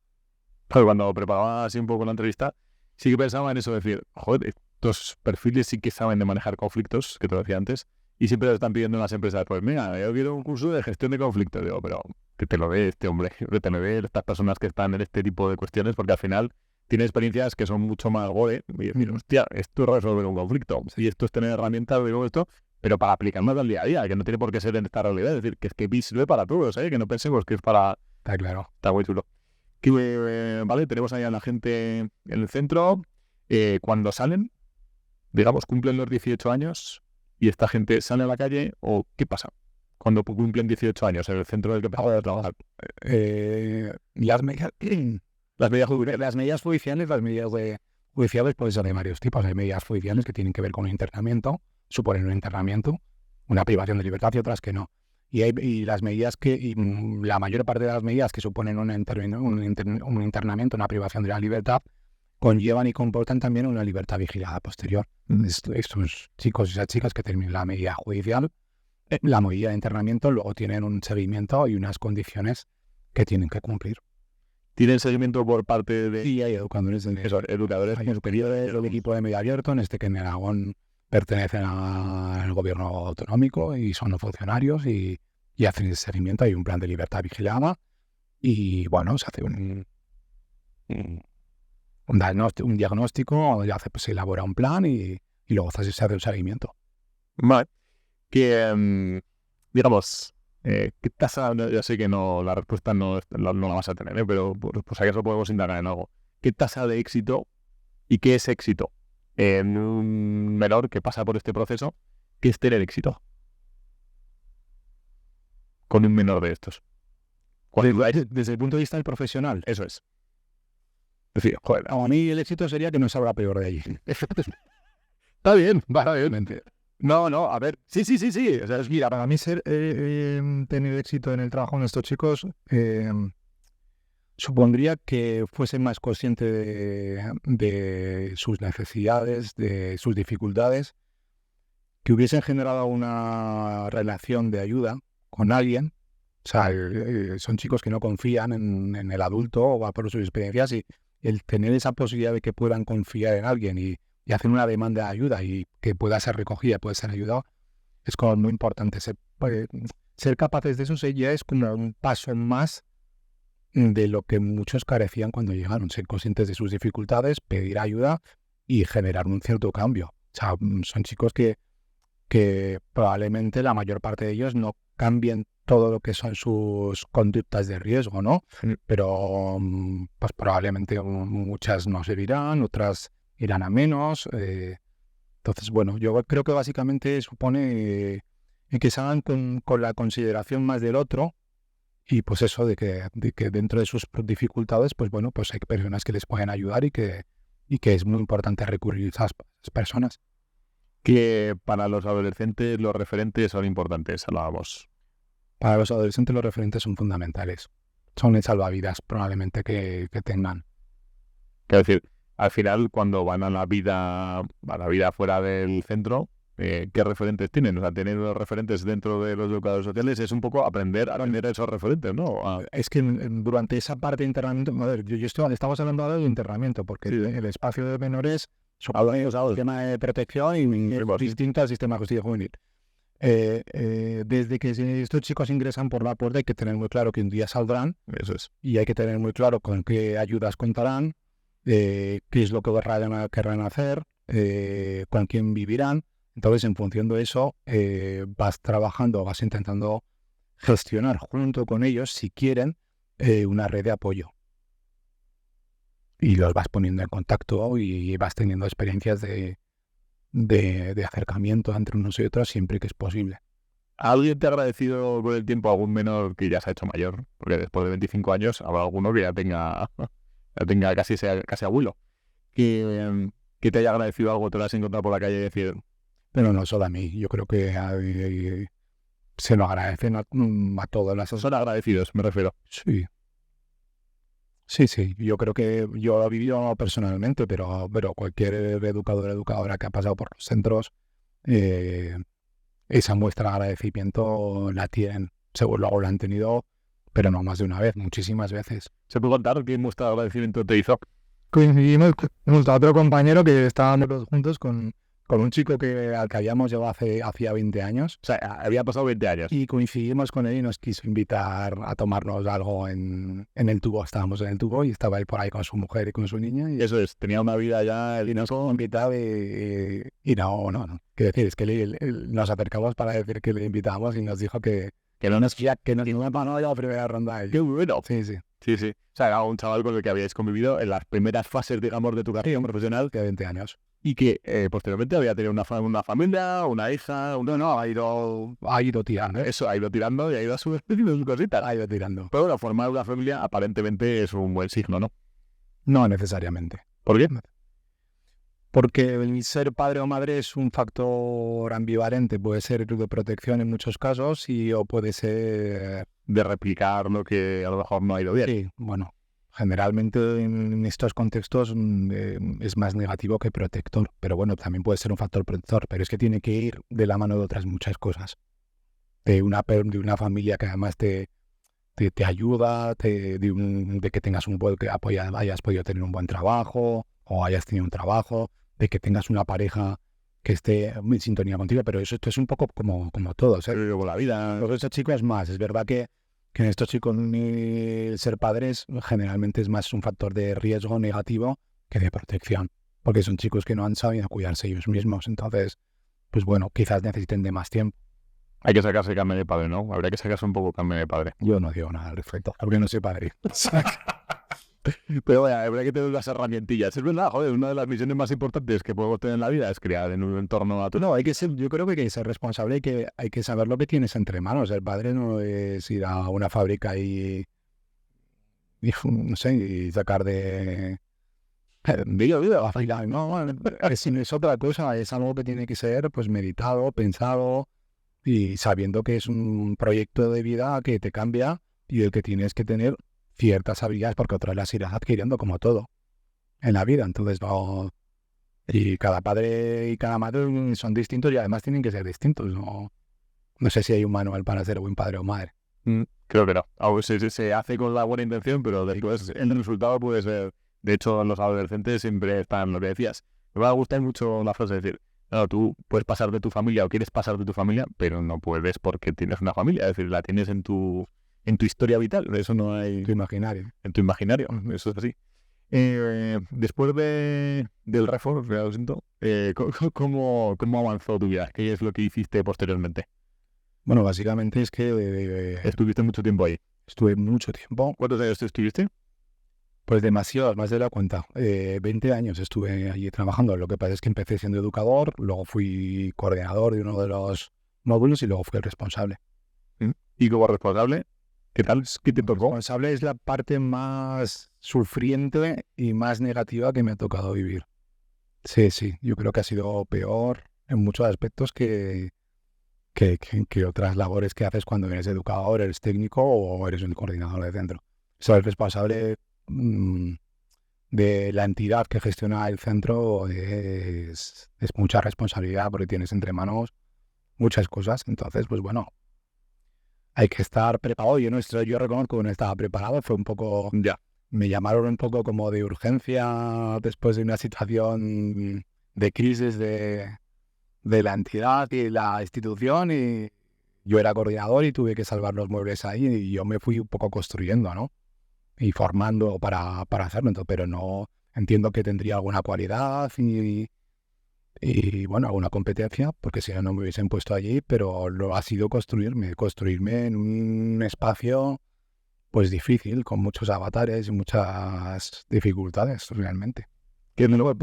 Claro, cuando preparaba así un poco la entrevista, sí que pensaba en eso, decir, joder, estos perfiles sí que saben de manejar conflictos, que te lo decía antes, y siempre lo están pidiendo en las empresas. Pues mira, yo quiero un curso de gestión de conflictos. Digo, pero que te lo dé este hombre, que te lo dé estas personas que están en este tipo de cuestiones, porque al final tiene experiencias que son mucho más gore. Y decir, hostia, esto es resolver un conflicto. Y esto es tener herramientas, digo esto, pero para aplicarnos al día a día, que no tiene por qué ser en esta realidad. Es decir, que es que sirve para todos, que no pensemos que es para... Está claro. Está muy chulo. Vale, tenemos ahí a la gente en el centro. Cuando salen, digamos, cumplen los 18 años y esta gente sale a la calle, ¿o qué pasa cuando cumplen 18 años en el centro del que empezó a trabajar? Las medidas judiciales, judiciales pueden ser de varios tipos. Hay medidas judiciales que tienen que ver con un internamiento, suponen un internamiento, una privación de libertad y otras que no. Y las medidas la mayor parte de las medidas que suponen un internamiento, una privación de la libertad, conllevan y comportan también una libertad vigilada posterior. Estos chicos y esas chicas que terminan la medida judicial, la medida de internamiento, luego tienen un seguimiento y unas condiciones que tienen que cumplir. ¿Tienen seguimiento por parte de...? Sí, hay educadores superiores del equipo de medio abierto, que en Aragón pertenecen al gobierno autonómico y son funcionarios y hacen ese seguimiento. Hay un plan de libertad vigilada y, bueno, se hace un diagnóstico, se elabora un plan y luego se hace el seguimiento. Vale. Que, digamos, ¿qué tasa? Ya sé que no, la respuesta no la vas a tener, pero por si acaso podemos indagar en algo. ¿Qué tasa de éxito y qué es éxito en un menor que pasa por este proceso? ¿Qué es tener éxito con un menor de estos? Desde el punto de vista del profesional. Eso es. Es decir, joder, a mí el éxito sería que no salga peor de allí. Está bien, va bien. No, a ver, sí. O sea, mira, para mí tener éxito en el trabajo con estos chicos supondría que fuesen más conscientes de sus necesidades, de sus dificultades, que hubiesen generado una relación de ayuda con alguien. O sea, son chicos que no confían en el adulto o va por sus experiencias, y el tener esa posibilidad de que puedan confiar en alguien y hacer una demanda de ayuda y que pueda ser recogida, puede ser ayudado, es como muy importante. Ser capaces de eso ya es como un paso más de lo que muchos carecían cuando llegaron. Ser conscientes de sus dificultades, pedir ayuda y generar un cierto cambio. O sea, son chicos que probablemente la mayor parte de ellos no cambien todo lo que son sus conductas de riesgo, ¿no? Pero pues probablemente muchas no servirán, otras irán a menos. Entonces, bueno, yo creo que básicamente supone que se hagan con la consideración más del otro, y pues eso de que dentro de sus dificultades, pues bueno, pues hay personas que les pueden ayudar y que es muy importante recurrir a esas personas. Que para los adolescentes los referentes son importantes, hablábamos. Para los adolescentes los referentes son fundamentales. Son el salvavidas probablemente que tengan. Quiero decir, al final, cuando van a la vida fuera del centro, ¿qué referentes tienen? O sea, tener los referentes dentro de los educadores sociales es un poco aprender a tener esos referentes, ¿no? Es que durante esa parte de internamiento, estamos hablando ahora de internamiento, porque el espacio de menores el tema de protección y distinto al sistema de justicia juvenil. Desde que estos chicos ingresan por la puerta hay que tener muy claro que un día saldrán. Eso es. Y hay que tener muy claro con qué ayudas contarán, qué es lo que querrán hacer, con quién vivirán. Entonces, en función de eso, vas trabajando, vas intentando gestionar junto con ellos, si quieren, una red de apoyo. Y los vas poniendo en contacto y vas teniendo experiencias de acercamiento entre unos y otros siempre que es posible. ¿Alguien te ha agradecido con el tiempo, algún menor que ya se ha hecho mayor? Porque después de 25 años habrá alguno que ya tenga casi abuelo. Que te haya agradecido algo, te lo has encontrado por la calle y decir... Pero no solo a mí, yo creo que se lo agradecen a todas. Son agradecidos, me refiero. Sí. Sí, yo creo que yo lo he vivido personalmente, pero cualquier educador o educadora que ha pasado por los centros, esa muestra de agradecimiento la tienen. Seguro luego la han tenido, pero no más de una vez, muchísimas veces. ¿Se puede contar qué muestra de agradecimiento te hizo? coincidimos con otro compañero que estábamos los juntos con un chico al que habíamos llevado hacía 20 años. O sea, había pasado 20 años. Y coincidimos con él y nos quiso invitar a tomarnos algo en el tubo. Estábamos en el tubo y estaba él por ahí con su mujer y con su niña. Y Eso es, tenía una vida ya... y nos invitaba y no. Quiero decir, es que nos acercamos para decir que le invitamos y nos dijo que no nos iba para la primera ronda. ¡Qué bueno! Sí, sí. Sí, sí. O sea, era un chaval con el que habíais convivido en las primeras fases, digamos, de tu carrera profesional. De 20 años. Y que posteriormente había tenido una familia, una hija... No, ha ido tirando. Eso, ha ido tirando y ha ido a su especie de sus cositas. Ha ido tirando. Pero bueno, formar una familia aparentemente es un buen signo, ¿no? No necesariamente. ¿Por qué? Porque el ser padre o madre es un factor ambivalente. Puede ser de protección en muchos casos o puede ser... de replicar lo que a lo mejor no ha ido bien. Sí, bueno, generalmente en estos contextos es más negativo que protector. Pero bueno, también puede ser un factor protector. Pero es que tiene que ir de la mano de otras muchas cosas. De una familia que además te ayuda, de que tengas hayas podido tener un buen trabajo o hayas tenido un trabajo, de que tengas una pareja que esté en sintonía contigo, pero esto es un poco como todos, ¿eh? Luego la vida... Los estos chicos es más, es verdad que en estos chicos el ser padres generalmente es más un factor de riesgo negativo que de protección, porque son chicos que no han sabido cuidarse ellos mismos, entonces, pues bueno, quizás necesiten de más tiempo. Hay que sacarse carne de padre, ¿no? Habría que sacarse un poco carne de padre. Yo no digo nada al respecto, porque no soy padre. Pero bueno, habría que tener las herramientillas. Es verdad, joder, una de las misiones más importantes que podemos tener en la vida es crear en un entorno natural. No, yo creo que hay que ser responsable y que hay que saber lo que tienes entre manos. El padre no es ir a una fábrica y no sé, y sacar de... No, es otra cosa, es algo que tiene que ser pues meditado, pensado y sabiendo que es un proyecto de vida que te cambia y el que tienes que tener ciertas habilidades porque otras las irás adquiriendo como todo en la vida. Entonces, no... Y cada padre y cada madre son distintos y además tienen que ser distintos. No sé si hay un manual para ser buen padre o madre. Creo que no. Se hace con la buena intención, pero después el resultado puede ser... De hecho, los adolescentes siempre están lo que decías. Me va a gustar mucho la frase de decir, claro, tú puedes pasar de tu familia o quieres pasar de tu familia, pero no puedes porque tienes una familia. Es decir, la tienes en tu historia vital. Eso no hay... Tu imaginario. En tu imaginario. Eso es así. Después del reform, lo siento, ¿cómo avanzó tu vida? ¿Qué es lo que hiciste posteriormente? Bueno, básicamente es que... ¿Estuviste mucho tiempo ahí? Estuve mucho tiempo. ¿Cuántos años estuviste? Pues demasiado, más de la cuenta. 20 años estuve allí trabajando. Lo que pasa es que empecé siendo educador, luego fui coordinador de uno de los módulos y luego fui el responsable. ¿Y como responsable? ¿Qué tal? ¿Qué te tocó? Responsable es la parte más sufriente y más negativa que me ha tocado vivir. Sí, yo creo que ha sido peor en muchos aspectos que otras labores que haces cuando eres educador, eres técnico o eres un coordinador de centro. Ser responsable de la entidad que gestiona el centro es mucha responsabilidad porque tienes entre manos muchas cosas. Entonces, pues bueno, hay que estar preparado. Yo reconozco que no estaba preparado. Fue un poco... Me llamaron un poco como de urgencia después de una situación de crisis de la entidad y la institución, y yo era coordinador y tuve que salvar los muebles ahí y yo me fui un poco construyendo, ¿no? Y formando para hacerlo. Entonces, pero no entiendo que tendría alguna cualidad y bueno, alguna competencia, porque si no, no me hubiesen puesto allí, pero lo ha sido construirme en un espacio pues difícil, con muchos avatares y muchas dificultades realmente. Que luego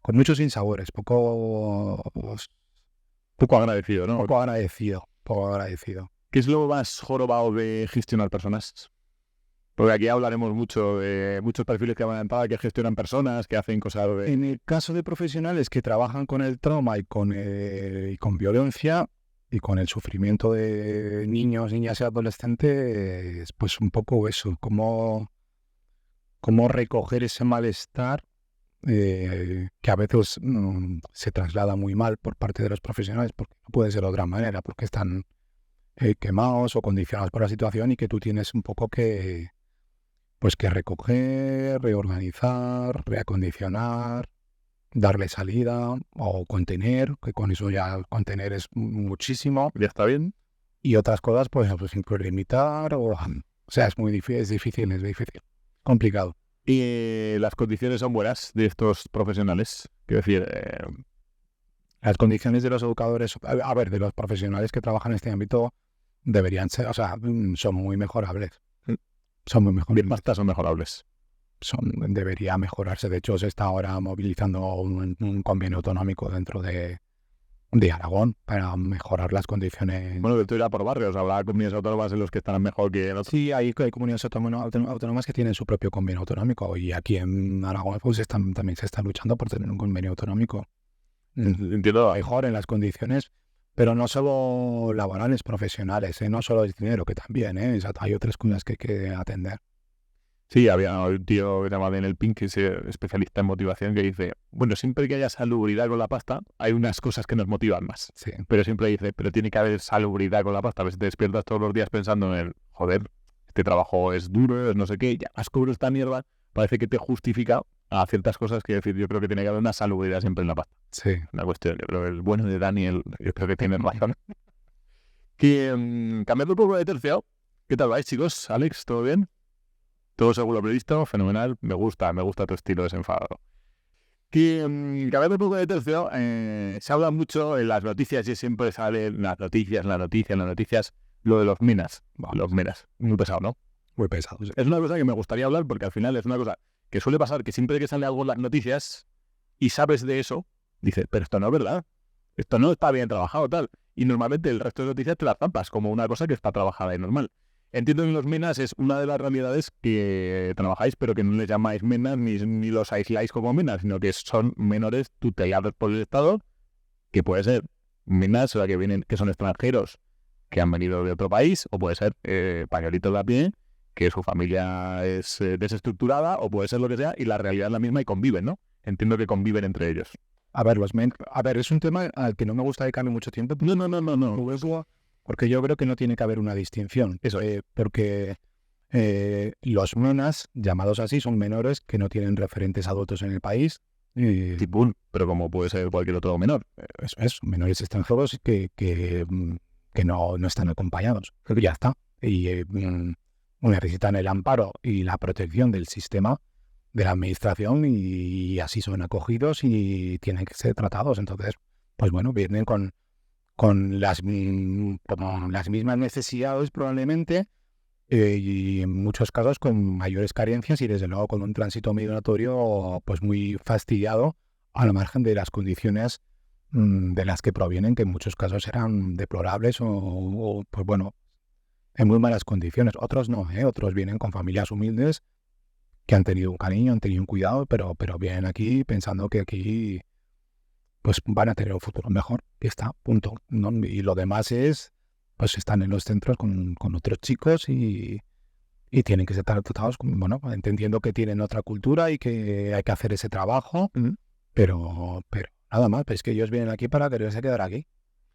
con muchos sinsabores, poco agradecido, ¿no? Poco agradecido. ¿Qué es lo más jorobado de gestionar personas? Porque aquí hablaremos mucho de muchos perfiles que van a que gestionan personas, que hacen cosas de... En el caso de profesionales que trabajan con el trauma y con violencia y con el sufrimiento de niños, niñas y adolescentes, pues un poco eso, cómo recoger ese malestar que a veces se traslada muy mal por parte de los profesionales, porque no puede ser de otra manera, porque están quemados o condicionados por la situación y que tú tienes un poco que pues que recoger, reorganizar, reacondicionar, darle salida o contener, que con eso ya contener es muchísimo. ¿Ya está bien? Y otras cosas, pues incluir limitar o sea, es muy difícil, es difícil, complicado. ¿Y las condiciones son buenas de estos profesionales? Quiero decir, Las condiciones de los educadores, a ver, de los profesionales que trabajan en este ámbito deberían ser, o sea, son muy mejorables. Son muy mejorables. bien bastas son mejorables. Debería mejorarse. De hecho, se está ahora movilizando un convenio autonómico dentro de Aragón para mejorar las condiciones. Bueno, esto irá por barrios, habrá comunidades autónomas en los que estarán mejor que en otros. Sí, hay comunidades autónomas que tienen su propio convenio autonómico y aquí en Aragón pues también se está luchando por tener un convenio autonómico. Entiendo. Mejoren las condiciones, pero no solo laborales, profesionales, no solo el dinero, que también, o sea, hay otras cosas que hay que atender. Sí, había un tío que se llama Daniel Pink, que es especialista en motivación, que dice, bueno, siempre que haya salubridad con la pasta, hay unas cosas que nos motivan más. Sí. Pero siempre dice, pero tiene que haber salubridad con la pasta. A veces te despiertas todos los días pensando en el, joder, este trabajo es duro, es no sé qué, y además cobro esta mierda, parece que te justifica a ciertas cosas que decir, yo creo que tiene que haber una salubridad siempre en la pasta. Sí. Una cuestión, yo creo que el bueno de Daniel, yo creo que tiene razón. Que cambiando un poco de tercio, ¿qué tal vais, chicos? Alex, ¿todo bien? Todo según lo previsto, fenomenal, me gusta tu estilo desenfadado. Que cambiando un poco de tercio, se habla mucho en las noticias y siempre salen las noticias, lo de los minas. Los minas, muy pesado, ¿no? Muy pesado. Sí. Es una cosa que me gustaría hablar porque al final es una cosa que suele pasar, que siempre que sale algo en las noticias y sabes de eso, dices, pero esto no es verdad, esto no está bien trabajado, tal. Y normalmente el resto de noticias te las zampas como una cosa que está trabajada y normal. Entiendo que los menas es una de las realidades que trabajáis, pero que no les llamáis menas ni los aisláis como menas, sino que son menores tutelados por el Estado, que puede ser menas, o sea, que son extranjeros que han venido de otro país, o puede ser pañuelitos de a pie, que su familia es desestructurada, o puede ser lo que sea, y la realidad es la misma y conviven, ¿no? Entiendo que conviven entre ellos. A ver, es un tema al que no me gusta dedicarle mucho tiempo. No. Porque yo creo que no tiene que haber una distinción. Eso, porque los menas, llamados así, son menores que no tienen referentes adultos en el país. Tipún, pero como puede ser cualquier otro menor. Eso es, menores extranjeros que no están acompañados. Creo que ya está. Y necesitan el amparo y la protección del sistema, de la administración, y así son acogidos y tienen que ser tratados. Entonces, pues bueno, vienen con las mismas necesidades probablemente, y en muchos casos con mayores carencias y desde luego con un tránsito migratorio pues muy fastidiado al margen de las condiciones de las que provienen, que en muchos casos eran deplorables o pues bueno, en muy malas condiciones. Otros no, otros vienen con familias humildes que han tenido un cariño, han tenido un cuidado, pero vienen aquí pensando que aquí pues van a tener un futuro mejor, y está, punto, ¿no? Y lo demás es, pues están en los centros con otros chicos y tienen que ser tratados, bueno, entendiendo que tienen otra cultura y que hay que hacer ese trabajo, pero nada más, es que ellos vienen aquí para quererse quedar aquí.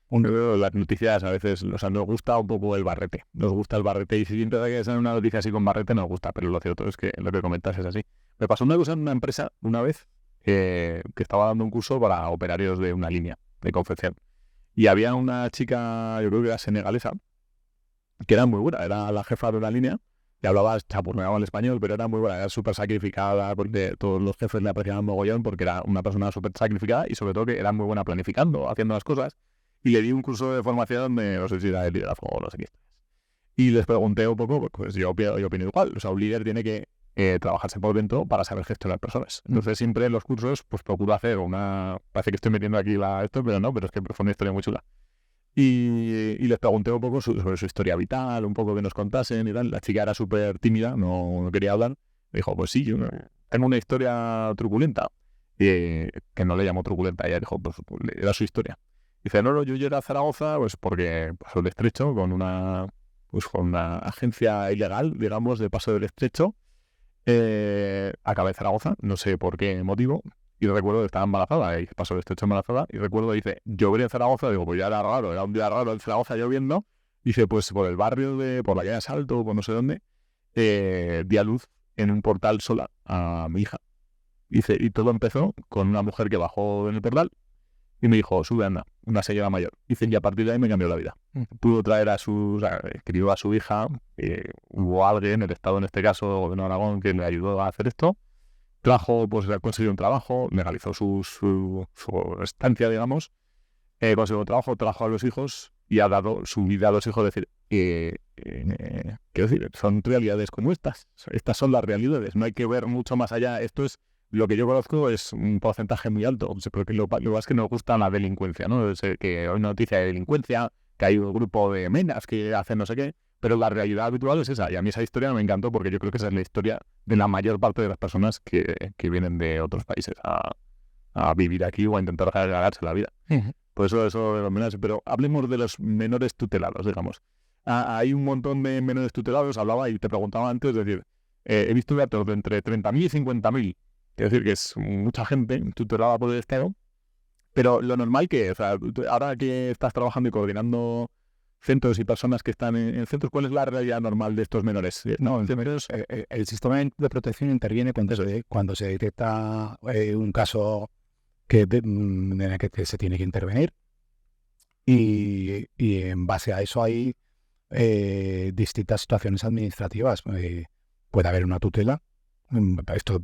Las noticias a veces, o sea, nos gusta un poco el barrete, y si siempre que sale una noticia así con barrete nos gusta, pero lo cierto es que lo que comentas es así. Me pasó una cosa en una empresa una vez, que estaba dando un curso para operarios de una línea de confección. Y había una chica, yo creo que era senegalesa, que era muy buena, era la jefa de una línea, y hablaba, chapurreaba el español, pero era muy buena, era súper sacrificada, porque todos los jefes le apreciaban mogollón, porque era una persona súper sacrificada, y sobre todo que era muy buena planificando, haciendo las cosas. Y le di un curso de formación de, no sé si era de liderazgo o no sé qué. Y les pregunté un poco, pues yo opino igual, o sea, un líder tiene que trabajarse por dentro para saber gestionar personas. Entonces siempre en los cursos pues procuro hacer parece que estoy metiendo aquí esto, pero no, pero es que fue una historia muy chula. Y les pregunté un poco sobre su historia vital, un poco que nos contasen y tal. La chica era súper tímida, no quería hablar. Me dijo, pues sí, yo tengo una historia truculenta. Que no le llamó truculenta, ella dijo, pues era su historia. Dice, no, yo llegué a Zaragoza pues porque pasó el estrecho con una agencia ilegal, digamos, de paso del estrecho. Acabé en Zaragoza, no sé por qué motivo, y recuerdo que estaba embarazada, y pasó el estrecho embarazada, y recuerdo, dice, llover en Zaragoza, digo, pues ya era raro, era un día raro en Zaragoza lloviendo, dice, pues por el barrio por la calle Salto, por no sé dónde, di a luz en un portal sola a mi hija. Dice, y todo empezó con una mujer que bajó en el portal y me dijo, sube, anda, una señora mayor. Dice, y a partir de ahí me cambió la vida. Pudo traer escribió a su hija, hubo alguien, el Estado en este caso, el gobierno de Aragón, que le ayudó a hacer esto. Trajo, pues consiguió un trabajo, legalizó su estancia, digamos, consiguió un trabajo, trajo a los hijos y ha dado su vida a los hijos. Es decir, quiero decir, son realidades como estas. Estas son las realidades, no hay que ver mucho más allá. Esto es, lo que yo conozco es un porcentaje muy alto, porque lo que es que nos gusta la delincuencia, ¿no? Es que hay noticia de delincuencia, que hay un grupo de menas que hacen no sé qué, pero la realidad habitual es esa. Y a mí esa historia me encantó porque yo creo que esa es la historia de la mayor parte de las personas que vienen de otros países a vivir aquí o a intentar ganarse la vida. Por eso de los menores. Pero hablemos de los menores tutelados, digamos. Hay un montón de menores tutelados, hablaba y te preguntaba antes, es decir, he visto datos de entre 30.000 y 50.000. Es decir, que es mucha gente tutelada por el Estado. Pero lo normal que, o sea, ahora que estás trabajando y coordinando centros y personas que están en centros, ¿cuál es la realidad normal de estos menores? No, el sistema de protección interviene cuando se detecta un caso en el que se tiene que intervenir y en base a eso hay distintas situaciones administrativas. Puede haber una tutela. Esto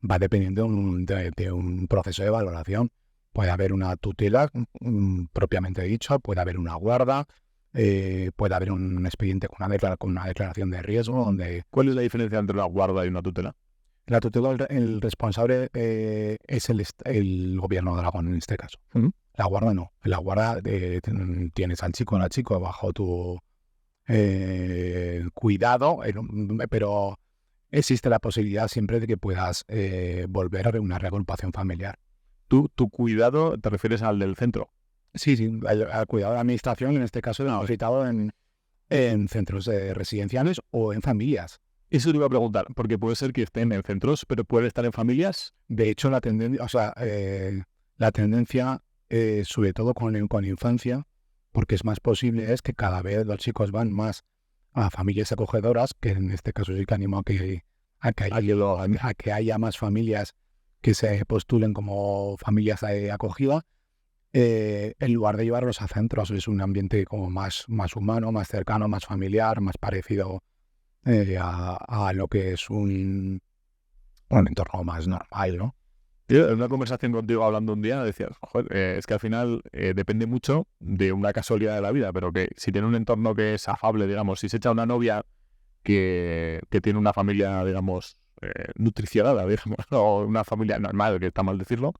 va dependiendo de un proceso de valoración. Puede haber una tutela propiamente dicha, puede haber una guarda, puede haber un expediente con una declaración de riesgo. ¿Cuál es la diferencia entre una guarda y una tutela? La tutela, el responsable es el gobierno de Aragón en este caso. La guarda no. En la guarda tienes al chico o la chica bajo tu cuidado, pero existe la posibilidad siempre de que puedas volver a una reagrupación familiar. ¿Tu cuidado te refieres al del centro? Sí, al cuidado de la administración, en este caso citado en centros residenciales o en familias. Eso te iba a preguntar, porque puede ser que estén en centros, pero puede estar en familias. De hecho, la tendencia, sobre todo con la infancia, porque es más posible, es que cada vez los chicos van más a familias acogedoras, que en este caso sí que animo a que haya más familias que se postulen como familias de acogida, en lugar de llevarlos a centros. Es un ambiente como más humano, más cercano, más familiar, más parecido a lo que es un entorno más normal, ¿no? Yo, en una conversación contigo hablando un día decías, joder, es que al final depende mucho de una casualidad de la vida, pero que si tiene un entorno que es afable, digamos, si se echa una novia que tiene una familia, digamos, nutricionada, digamos, o una familia normal, que está mal decirlo,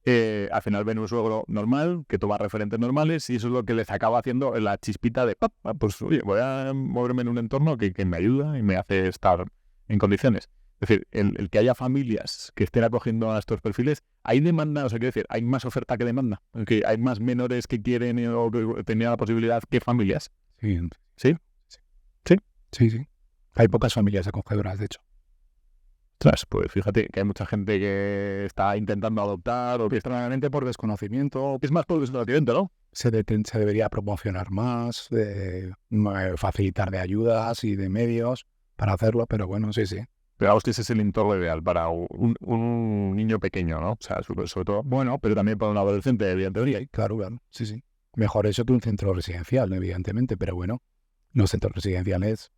al final ven un suegro normal, que toma referentes normales, y eso es lo que les acaba haciendo la chispita de, pues oye, voy a moverme en un entorno que me ayuda y me hace estar en condiciones. Es decir, el que haya familias que estén acogiendo a estos perfiles, hay demanda, o sea, quiero decir, hay más oferta que demanda, que hay más menores que quieren o que tenían la posibilidad que familias. Sí. ¿Sí? Sí. Sí. Hay pocas familias acogedoras, de hecho. Pues fíjate que hay mucha gente que está intentando adoptar o que extrañamente por desconocimiento. Es más por desconocimiento, ¿no? Se debería promocionar más, facilitar de ayudas y de medios para hacerlo, pero bueno, sí. Pero vamos, que ese es el entorno ideal para un niño pequeño, ¿no? O sea, sobre todo, bueno, pero también para un adolescente, evidentemente. Claro, sí. Mejor eso que un centro residencial, evidentemente, pero bueno, los centros residenciales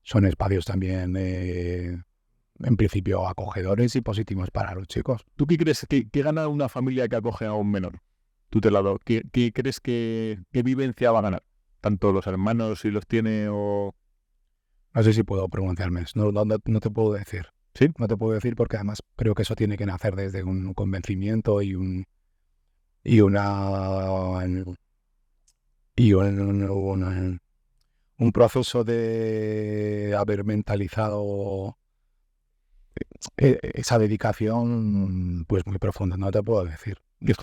son espacios también, en principio, acogedores y positivos para los chicos. ¿Tú qué crees que gana una familia que acoge a un menor tutelado? ¿Qué crees qué vivencia va a ganar? ¿Tanto los hermanos si los tiene o...? No sé si puedo pronunciarme, no te puedo decir. ¿Sí? No te puedo decir porque además creo que eso tiene que nacer desde un convencimiento y un proceso de haber mentalizado esa dedicación pues muy profunda. No te puedo decir. No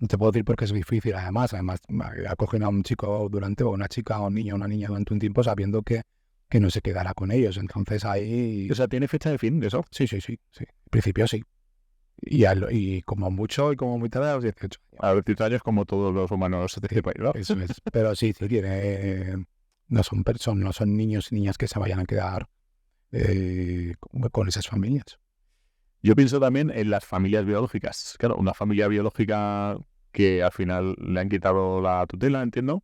te puedo decir porque es difícil. Además acogen a un chico o una chica o un niño o una niña durante un tiempo sabiendo que no se quedará con ellos. Entonces ahí... O sea, ¿tiene fecha de fin de eso? Sí. En principio sí. Y como mucho y como muy tarde a los 18. A los 18 años como todos los humanos de este país, ¿no? Eso es. Pero sí tiene... No son niños y niñas que se vayan a quedar con esas familias. Yo pienso también en las familias biológicas. Claro, una familia biológica que al final le han quitado la tutela, entiendo.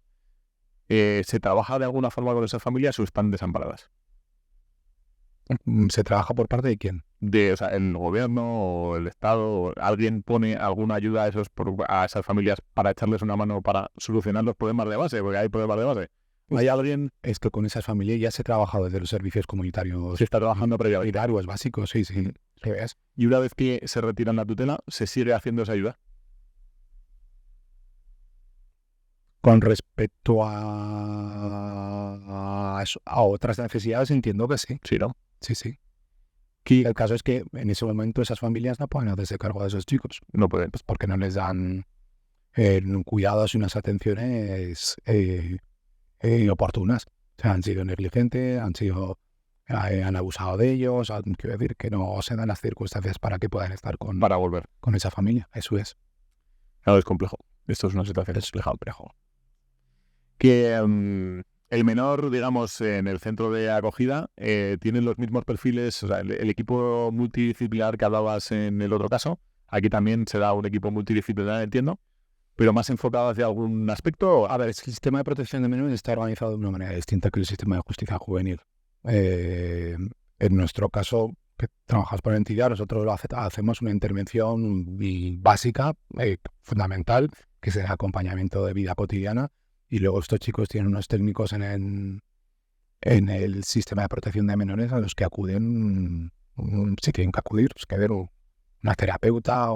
¿Se trabaja de alguna forma con esas familias o están desamparadas? ¿Se trabaja por parte de quién? O sea, el gobierno o el Estado, o ¿alguien pone alguna ayuda a esas familias para echarles una mano para solucionar los problemas de base? Porque hay problemas de base. ¿Hay alguien? Es que con esas familias ya se ha trabajado desde los servicios comunitarios. Se está trabajando previamente. Prioritarios básicos, sí. ¿Ves? Y una vez que se retiran la tutela, ¿se sigue haciendo esa ayuda? Con respecto a otras necesidades, entiendo que sí. Sí, ¿no? Sí. Y el caso es que en ese momento esas familias no pueden hacerse cargo de esos chicos. No pueden. Pues porque no les dan cuidados y unas atenciones oportunas. O sea, han sido negligentes, han abusado de ellos. Quiero decir que no se dan las circunstancias para que puedan estar Para volver. con esa familia. Eso es. Claro, es complejo. Esto es una situación complejo. Que el menor, digamos, en el centro de acogida, tiene los mismos perfiles, o sea, el equipo multidisciplinar que hablabas en el otro caso, aquí también se da un equipo multidisciplinar, entiendo, pero más enfocado hacia algún aspecto. A ver, el sistema de protección de menores está organizado de una manera distinta que el sistema de justicia juvenil. En nuestro caso, que trabajamos por entidad, nosotros hacemos una intervención básica, fundamental, que es el acompañamiento de vida cotidiana. Y luego estos chicos tienen unos técnicos en el sistema de protección de menores a los que acuden, si tienen que acudir, pues que ver una terapeuta,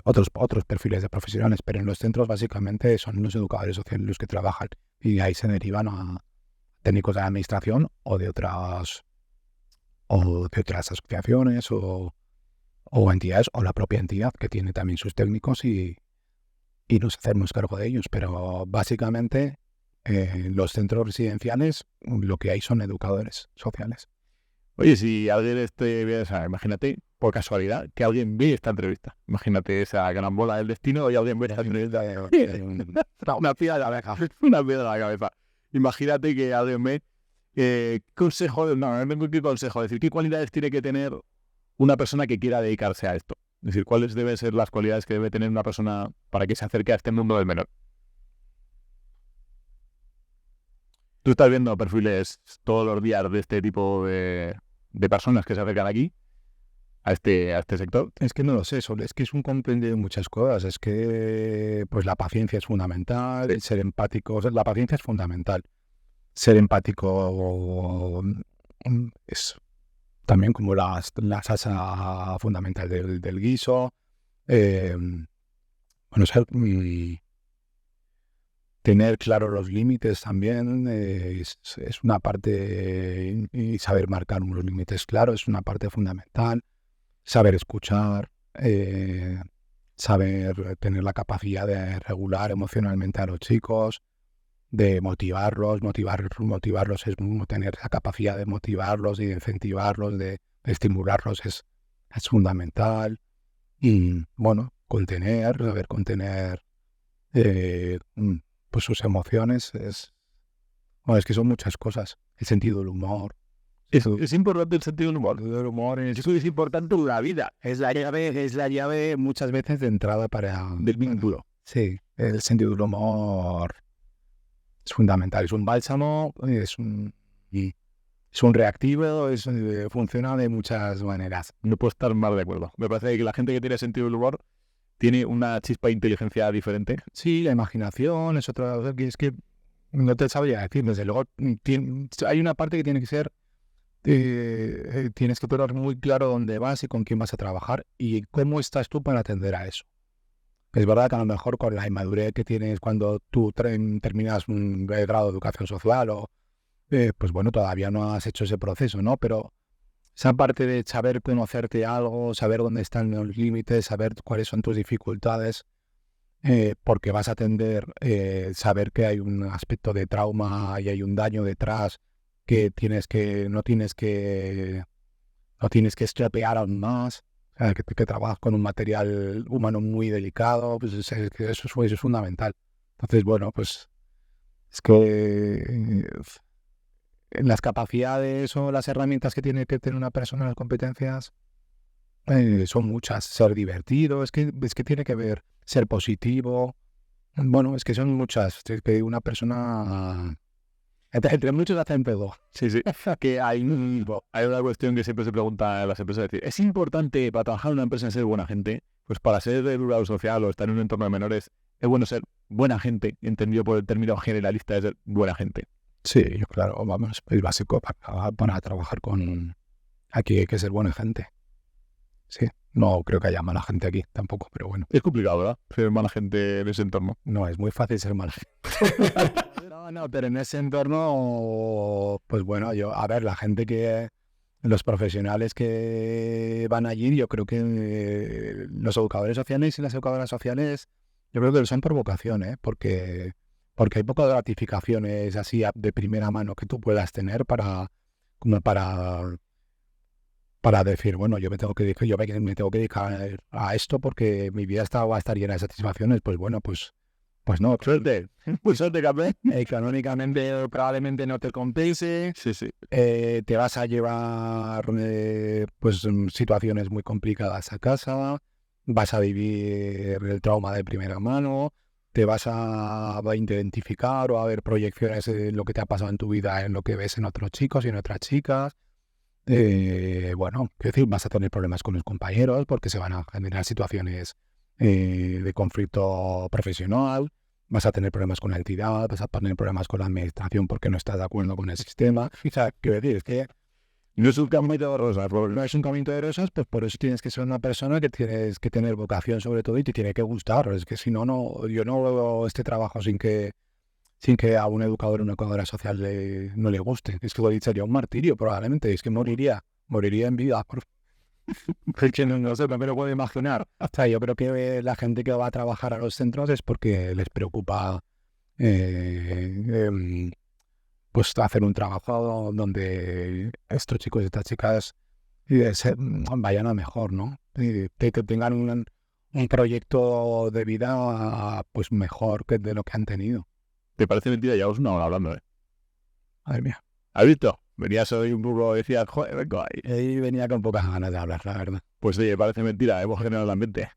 otros perfiles de profesionales, pero en los centros básicamente son los educadores sociales los que trabajan y ahí se derivan a técnicos de la administración o de otras asociaciones o entidades, o la propia entidad que tiene también sus técnicos y nos hacemos cargo de ellos, pero básicamente los centros residenciales lo que hay son educadores sociales. Oye, si alguien o sea, imagínate, por casualidad, que alguien ve esta entrevista. Imagínate esa gran bola del destino y alguien ve esta entrevista. Una piedra de la cabeza. Una piedra de la cabeza. Imagínate que alguien ve qué consejo, es decir, qué cualidades tiene que tener una persona que quiera dedicarse a esto. Es decir, ¿cuáles deben ser las cualidades que debe tener una persona para que se acerque a este mundo del menor? Tú estás viendo perfiles todos los días de este tipo de personas que se acercan aquí, a este sector. Es que no lo sé, es que es un compendio de muchas cosas. Es que pues la paciencia es fundamental, Sí. ser empático, la paciencia es fundamental. Ser empático es también como la salsa fundamental del guiso. Tener claros los límites también es una parte, y saber marcar unos límites claros es una parte fundamental. Saber escuchar, saber tener la capacidad de regular emocionalmente a los chicos, de motivarlos es tener la capacidad de motivarlos y de incentivarlos, de estimularlos es fundamental. Y bueno, saber contener pues sus emociones es que son muchas cosas. El sentido del humor. Es importante el sentido del humor. El humor Eso es importante en la vida. es la llave muchas veces de entrada Del vínculo. Sí, el sentido del humor es fundamental. Es un bálsamo, es un reactivo, funciona de muchas maneras. No puedo estar más de acuerdo. Me parece que la gente que tiene sentido del humor tiene una chispa de inteligencia diferente. Sí, la imaginación es otra cosa que es que no te sabría decir. Desde luego, hay una parte que tiene que ser, tienes que tener muy claro dónde vas y con quién vas a trabajar y cómo estás tú para atender a eso. Es verdad que a lo mejor con la inmadurez que tienes cuando tú terminas un grado de educación social pues bueno, todavía no has hecho ese proceso, ¿no? Pero esa parte de saber conocerte algo, saber dónde están los límites, saber cuáles son tus dificultades, porque vas a atender, saber que hay un aspecto de trauma y hay un daño detrás que no tienes que estropear aún más, o sea, que trabajas con un material humano muy delicado, pues eso es fundamental. Entonces, bueno, pues es que las capacidades o las herramientas que tiene que tener una persona, las competencias, son muchas. Ser divertido, es que tiene que ver ser positivo. Bueno, es que son muchas. Es que una persona... Entre muchos hacen pedo. Sí, sí. Que hay una cuestión que siempre se pregunta en las empresas. Es decir, ¿es importante para trabajar en una empresa ser buena gente? Pues para ser educador social o estar en un entorno de menores, es bueno ser buena gente, entendido por el término generalista de ser buena gente. Sí, yo claro, vamos, es básico para trabajar con... Aquí hay que ser buena gente. Sí, no creo que haya mala gente aquí tampoco, pero bueno. Es complicado, ¿verdad? Ser mala gente en ese entorno. No, es muy fácil ser mala gente. No, pero en ese entorno, pues bueno, a ver, la gente los profesionales que van allí, yo creo que los educadores sociales y las educadoras sociales, yo creo que lo son por vocación, porque hay pocas gratificaciones así de primera mano que tú puedas tener para decir, bueno, yo me tengo que dedicar a esto porque mi vida va a estar llena de satisfacciones. Pues bueno, pues no. Suerte. Pues suerte, campeón. Económicamente probablemente no te compense. Sí, sí. Te vas a llevar pues situaciones muy complicadas a casa. Vas a vivir el trauma de primera mano. Te vas a identificar o a ver proyecciones de lo que te ha pasado en tu vida en lo que ves en otros chicos y en otras chicas. Bueno, quiero decir, vas a tener problemas con los compañeros porque se van a generar situaciones de conflicto profesional, vas a tener problemas con la entidad, vas a tener problemas con la administración porque no estás de acuerdo con el sistema. O sea, quiero decir, es que no es un camino de rosas, no es un camino de rosas, pues por eso tienes que ser una persona que tienes que tener vocación sobre todo y te tiene que gustar. Es que si no, yo no veo este trabajo sin que a un educador o una educadora social no le guste. Es que sería un martirio probablemente, es que moriría en vida. Es que no sé, no me lo puedo imaginar. O sea, yo creo que la gente que va a trabajar a los centros es porque les preocupa pues hacer un trabajo donde estos chicos y estas chicas vayan a mejor, ¿no? Y que tengan un proyecto de vida pues mejor que de lo que han tenido. ¿Te parece mentira? Llevamos una hora hablando, Madre mía. ¿Has visto? Venías hoy un poco, decías, joder, vengo ahí. Y venía con pocas ganas de hablar, la verdad. Pues oye, parece mentira, hemos generado el ambiente.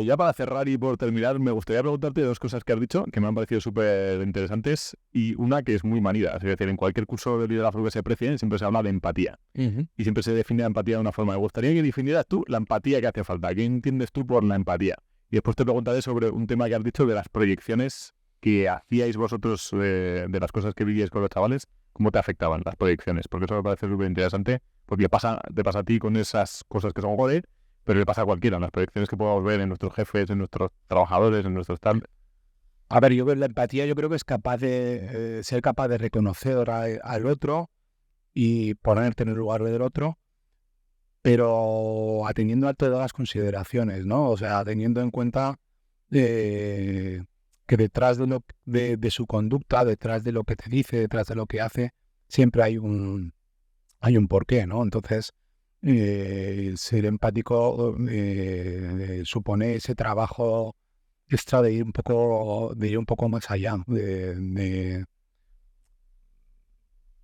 Ya para cerrar y por terminar, me gustaría preguntarte dos cosas que has dicho que me han parecido súper interesantes y una que es muy manida. Es decir, en cualquier curso de liderazgo que se precie siempre se habla de empatía. Y siempre se define la empatía de una forma. Me gustaría que definieras tú la empatía que hace falta. ¿Qué entiendes tú por la empatía? Y después te preguntaré sobre un tema que has dicho de las proyecciones que hacíais vosotros de las cosas que vivíais con los chavales. ¿Cómo te afectaban las proyecciones? Porque eso me parece súper interesante, porque te pasa a ti con esas cosas que son joder, pero le pasa a cualquiera, las proyecciones que podamos ver en nuestros jefes, en nuestros trabajadores, en nuestros tal. A ver, la empatía yo creo que es capaz de ser capaz de reconocer al otro y ponerte en el lugar del otro, pero atendiendo a todas las consideraciones, ¿no? O sea, teniendo en cuenta que detrás de su conducta, detrás de lo que te dice, detrás de lo que hace, siempre hay un porqué, ¿no? Entonces, ser empático supone ese trabajo extra de ir un poco más allá, o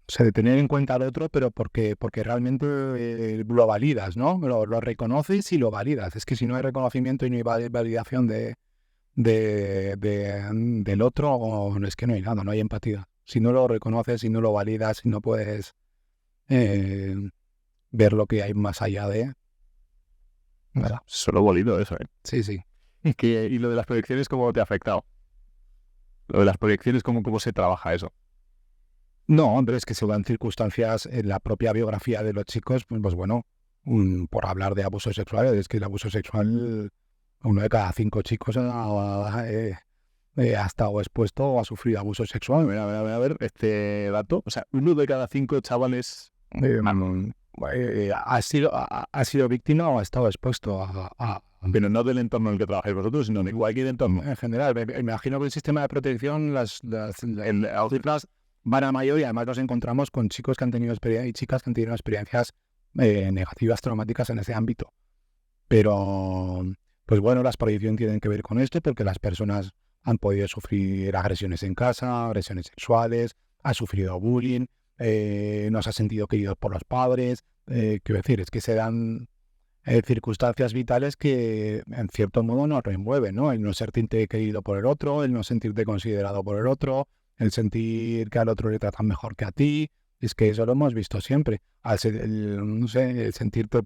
sea, de tener en cuenta al otro, pero porque realmente lo validas, ¿no? Lo reconoces y lo validas. Es que si no hay reconocimiento y no hay validación del otro, es que no hay nada, no hay empatía. Si no lo reconoces, si no lo validas, si no puedes ver lo que hay más allá de... ¿verdad? Solo bolido eso, ¿eh? Sí, sí. Y lo de las proyecciones, ¿cómo te ha afectado? Lo de las proyecciones, ¿cómo se trabaja eso? No, hombre, es que se dan circunstancias en la propia biografía de los chicos, pues bueno, por hablar de abuso sexual, es que el abuso sexual, 1 de cada 5 chicos ha estado expuesto o ha sufrido abuso sexual. A ver, este dato, o sea, 1 de cada 5 chavales ha sido víctima o ha estado expuesto a pero no del entorno en el que trabajáis vosotros, sino de cualquier entorno. En general, me imagino que el sistema de protección, las cifras van a mayor y además nos encontramos con chicos que han tenido y chicas que han tenido experiencias negativas, traumáticas en ese ámbito. Pero, pues bueno, las proyecciones tienen que ver con esto porque las personas han podido sufrir agresiones en casa, agresiones sexuales, han sufrido bullying, no se ha sentido querido por los padres. Quiero decir, es que se dan circunstancias vitales que en cierto modo nos remueven, ¿no? El no sentirte querido por el otro, el no sentirte considerado por el otro, el sentir que al otro le tratan mejor que a ti. Es que eso lo hemos visto siempre. No sé, el sentirte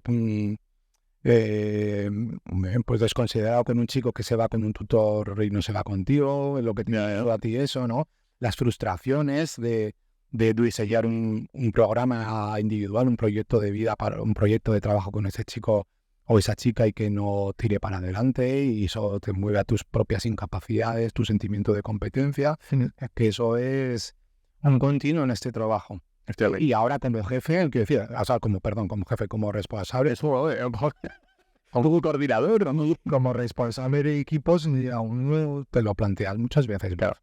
pues desconsiderado con un chico que se va con un tutor y no se va contigo, lo que te ha a ti eso, ¿no? Las frustraciones de diseñar un programa individual, un proyecto de vida, un proyecto de trabajo con ese chico o esa chica y que no tire para adelante y eso te mueve a tus propias incapacidades, tu sentimiento de competencia, que eso es un continuo en este trabajo. Y ahora como jefe, quiero decir, o sea, como jefe, como responsable, como coordinador, como responsable de equipos, y aún te lo planteas muchas veces. Claro.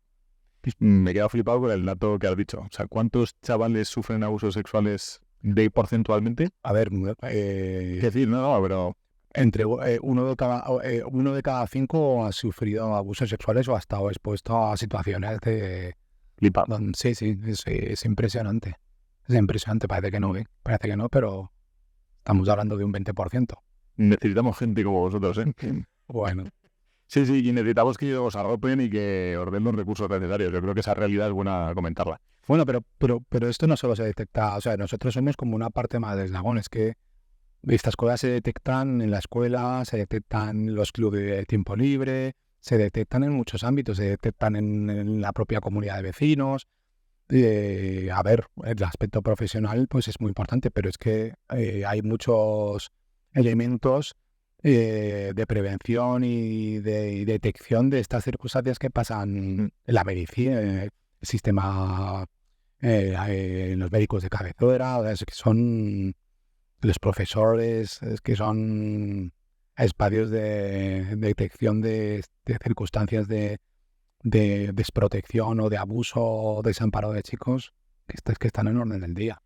Me he quedado flipado con el dato que has dicho. O sea, ¿cuántos chavales sufren abusos sexuales porcentualmente? A ver, ¿qué decir? No, pero entre uno de cada 5 ha sufrido abusos sexuales o ha estado expuesto a situaciones de... Flipa. Sí, es impresionante. Es impresionante, parece que no, pero estamos hablando de un 20%. Necesitamos gente como vosotros, ¿eh? Bueno. Sí, y necesitamos que os arropen y que os den los recursos necesarios. Yo creo que esa realidad es buena comentarla. Bueno, pero esto no solo se detecta, o sea, nosotros somos como una parte más del eslabón, es que estas cosas se detectan en la escuela, se detectan en los clubes de tiempo libre, se detectan en muchos ámbitos, se detectan en la propia comunidad de vecinos. A ver, el aspecto profesional pues es muy importante, pero es que hay muchos elementos de prevención y de detección de estas circunstancias que pasan en la medicina, el sistema, en los médicos de cabecera, es que son los profesores, es que son espacios de detección de circunstancias de desprotección o de abuso o desamparo de chicos que están en orden del día.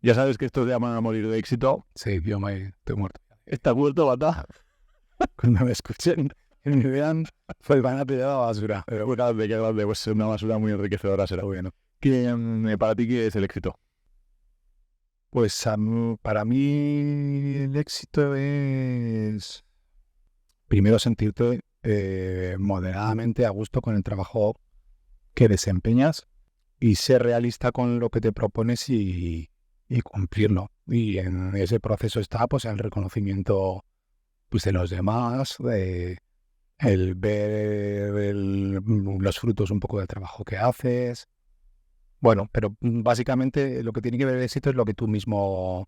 Ya sabes que esto se llama morir de éxito. Sí, yo estoy muerto. ¿Estás muerto, Bata? Cuando me escuchen y me vean, pues van a tirar la basura. Pero qué grande, pues una basura muy enriquecedora será. Bueno. Para ti, ¿qué es el éxito? Pues para mí el éxito es primero sentirte moderadamente a gusto con el trabajo que desempeñas y ser realista con lo que te propones y cumplirlo. Y en ese proceso está pues el reconocimiento pues de los demás, el ver los frutos un poco del trabajo que haces. Bueno, pero básicamente lo que tiene que ver el éxito es lo que tú mismo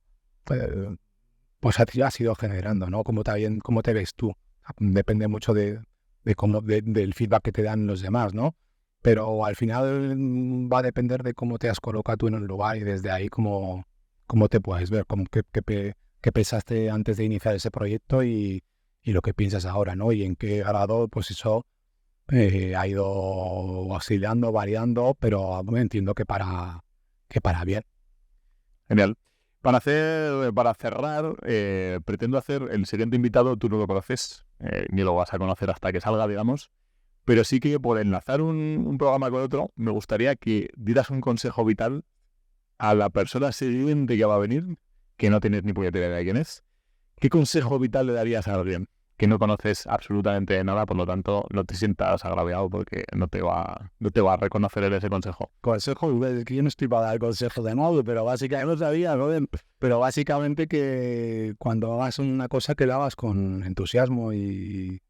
pues has ido generando, ¿no? Cómo te ves tú. Depende mucho del feedback que te dan los demás, ¿no? Pero al final va a depender de cómo te has colocado tú en un lugar y desde ahí cómo te puedes ver, qué pensaste antes de iniciar ese proyecto y lo que piensas ahora, ¿no? Y en qué grado, pues eso ha ido oscilando, variando, pero entiendo que para bien. Genial. Para cerrar, pretendo hacer el siguiente invitado, tú no lo conoces, ni lo vas a conocer hasta que salga, digamos, pero sí que por enlazar un programa con otro, me gustaría que dieras un consejo vital a la persona siguiente que va a venir, que no tienes ni puñetera idea de quién es. ¿Qué consejo vital le darías a alguien que no conoces absolutamente nada, por lo tanto no te sientas agraviado porque no te va a reconocer en ese consejo? Consejo, es que yo no estoy para dar consejo de nuevo, pero básicamente no sabía, ¿no? Pero básicamente que cuando hagas una cosa que la hagas con entusiasmo y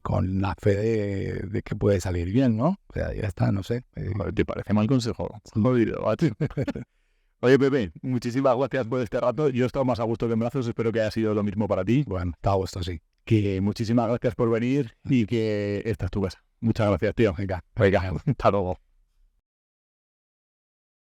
con la fe de que puede salir bien, ¿no? O sea, ya está, no sé. ¿Te parece mal consejo? Oye, Pepe, muchísimas gracias por este rato. Yo he estado más a gusto que en brazos, espero que haya sido lo mismo para ti. Bueno, está a gusto, sí. Que muchísimas gracias por venir y que esta es tu casa. Muchas gracias, tío. Venga, hasta luego.